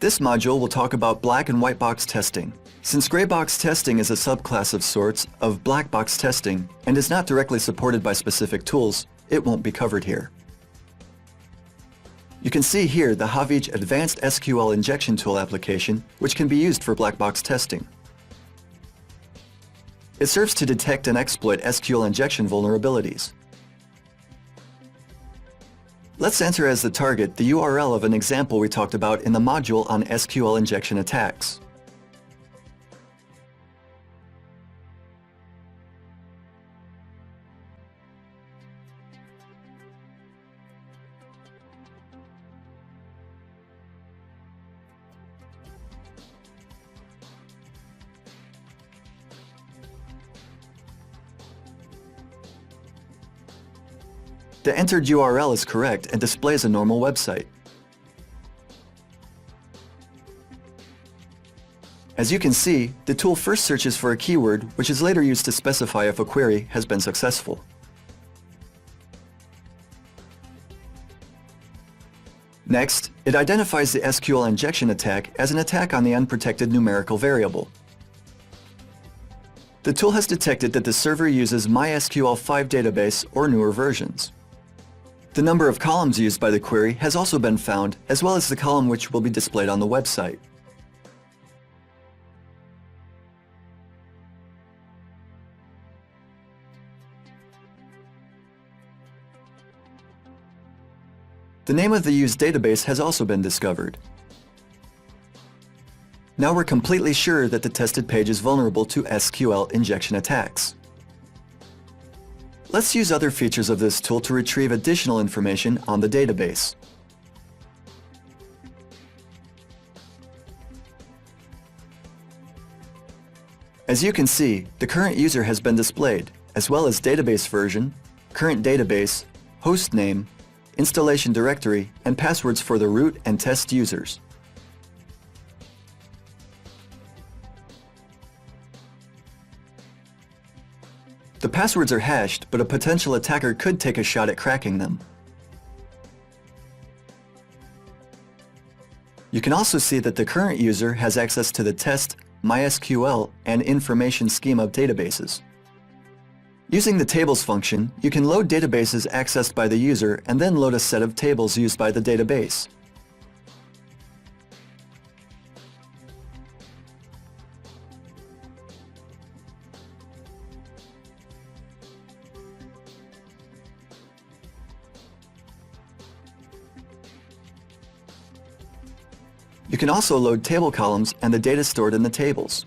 This module will talk about black and white box testing. Since gray box testing is a subclass of sorts of black box testing and is not directly supported by specific tools, it won't be covered here. You can see here the Havij Advanced SQL Injection Tool application, which can be used for black box testing. It serves to detect and exploit SQL injection vulnerabilities. Let's enter as the target the URL of an example we talked about in the module on SQL injection attacks. The entered URL is correct and displays a normal website. As you can see, the tool first searches for a keyword, which is later used to specify if a query has been successful. Next, it identifies the SQL injection attack as an attack on the unprotected numerical variable. The tool has detected that the server uses MySQL 5 database or newer versions. The number of columns used by the query has also been found, as well as the column which will be displayed on the website. The name of the used database has also been discovered. Now we're completely sure that the tested page is vulnerable to SQL injection attacks. Let's use other features of this tool to retrieve additional information on the database. As you can see, the current user has been displayed, as well as database version, current database, host name, installation directory, and passwords for the root and test users. The passwords are hashed, but a potential attacker could take a shot at cracking them. You can also see that the current user has access to the test, MySQL, and information schema databases. Using the tables function, you can load databases accessed by the user and then load a set of tables used by the database. You can also load table columns and the data stored in the tables.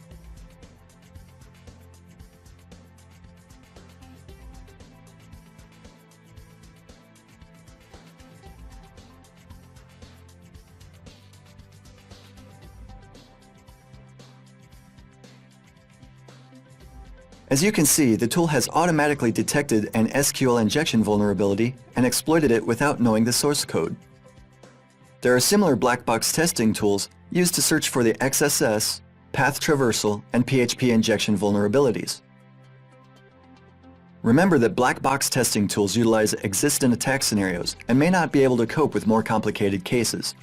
As you can see, the tool has automatically detected an SQL injection vulnerability and exploited it without knowing the source code. There are similar black box testing tools used to search for the XSS, path traversal, and PHP injection vulnerabilities. Remember that black box testing tools utilize existent attack scenarios and may not be able to cope with more complicated cases.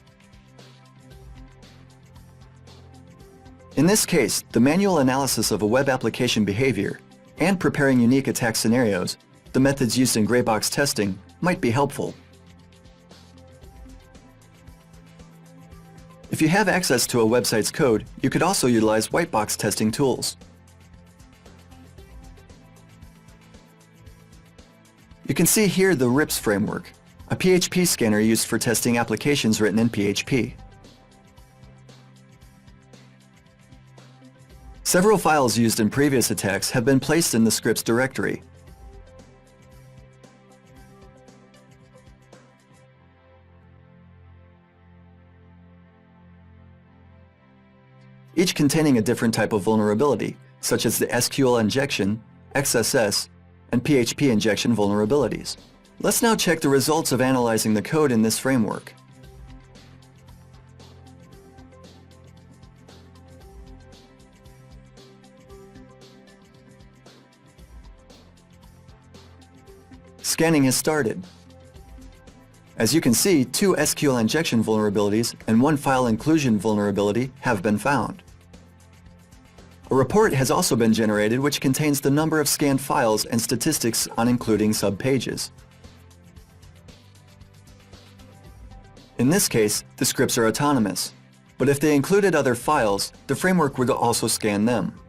In this case, the manual analysis of a web application behavior and preparing unique attack scenarios, the methods used in gray box testing, might be helpful. If you have access to a website's code, you could also utilize white box testing tools. You can see here the RIPS framework, a PHP scanner used for testing applications written in PHP. Several files used in previous attacks have been placed in the scripts directory. each containing a different type of vulnerability, such as the SQL injection, XSS, and PHP injection vulnerabilities. Let's now check the results of analyzing the code in this framework. Scanning has started. As you can see, 2 SQL injection vulnerabilities and 1 file inclusion vulnerability have been found. A report has also been generated which contains the number of scanned files and statistics on including subpages. In this case, the scripts are autonomous, but if they included other files, the framework would also scan them.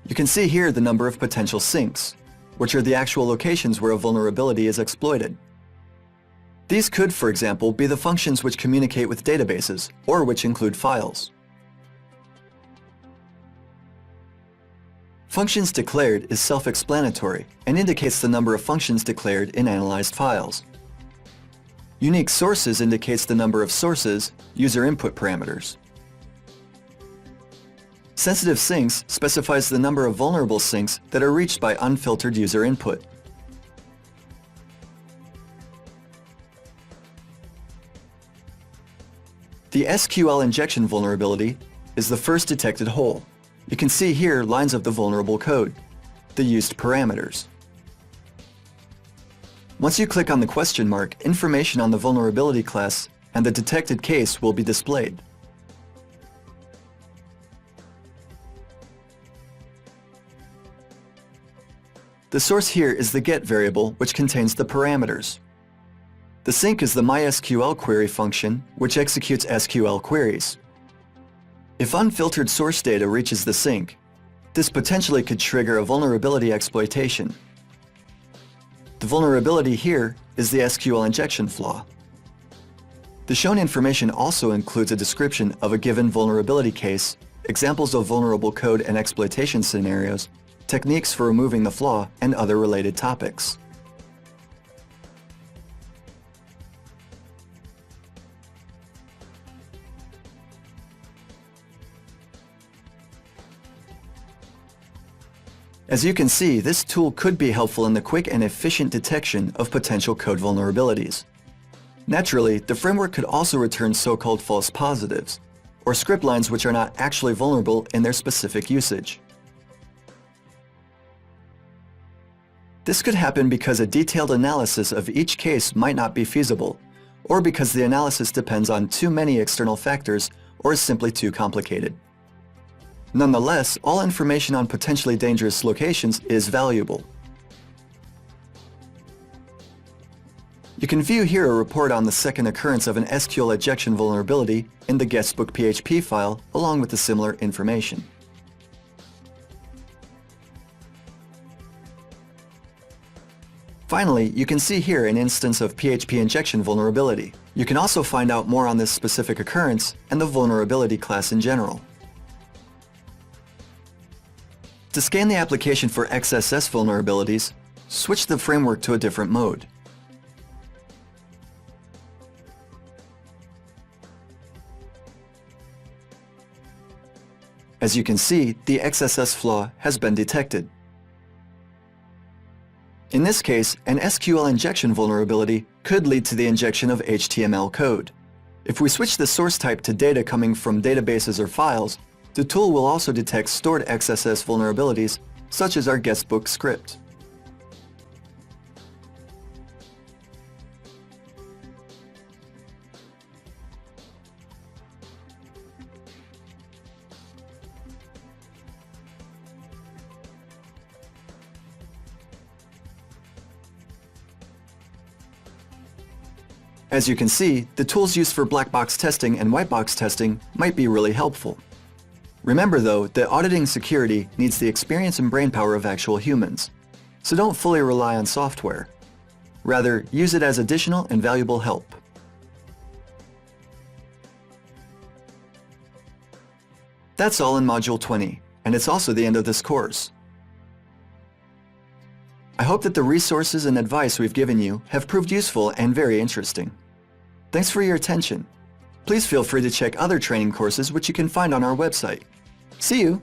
You can see here the number of potential sinks, which are the actual locations where a vulnerability is exploited. These could, for example, be the functions which communicate with databases, or which include files. Functions declared is self-explanatory and indicates the number of functions declared in analyzed files. Unique sources indicates the number of sources, user input parameters. Sensitive sinks specifies the number of vulnerable sinks that are reached by unfiltered user input. The SQL injection vulnerability is the first detected hole. You can see here lines of the vulnerable code, the used parameters. Once you click on the question mark, information on the vulnerability class and the detected case will be displayed. The source here is the get variable, which contains the parameters. The sink is the MySQL query function, which executes SQL queries. If unfiltered source data reaches the sink, this potentially could trigger a vulnerability exploitation. The vulnerability here is the SQL injection flaw. The shown information also includes a description of a given vulnerability case, examples of vulnerable code and exploitation scenarios, techniques for removing the flaw, and other related topics. As you can see, this tool could be helpful in the quick and efficient detection of potential code vulnerabilities. Naturally, the framework could also return so-called false positives, or script lines which are not actually vulnerable in their specific usage. This could happen because a detailed analysis of each case might not be feasible, or because the analysis depends on too many external factors or is simply too complicated. Nonetheless, all information on potentially dangerous locations is valuable. You can view here a report on the second occurrence of an SQL injection vulnerability in the guestbook PHP file along with the similar information. Finally, you can see here an instance of PHP injection vulnerability. You can also find out more on this specific occurrence and the vulnerability class in general. To scan the application for XSS vulnerabilities, switch the framework to a different mode. As you can see, the XSS flaw has been detected. In this case, an SQL injection vulnerability could lead to the injection of HTML code. If we switch the source type to data coming from databases or files, the tool will also detect stored XSS vulnerabilities, such as our guestbook script. As you can see, the tools used for black box testing and white box testing might be really helpful. Remember though, that auditing security needs the experience and brainpower of actual humans, so don't fully rely on software. Rather, use it as additional and valuable help. That's all in Module 20, and it's also the end of this course. I hope that the resources and advice we've given you have proved useful and very interesting. Thanks for your attention. Please feel free to check other training courses which you can find on our website. See you!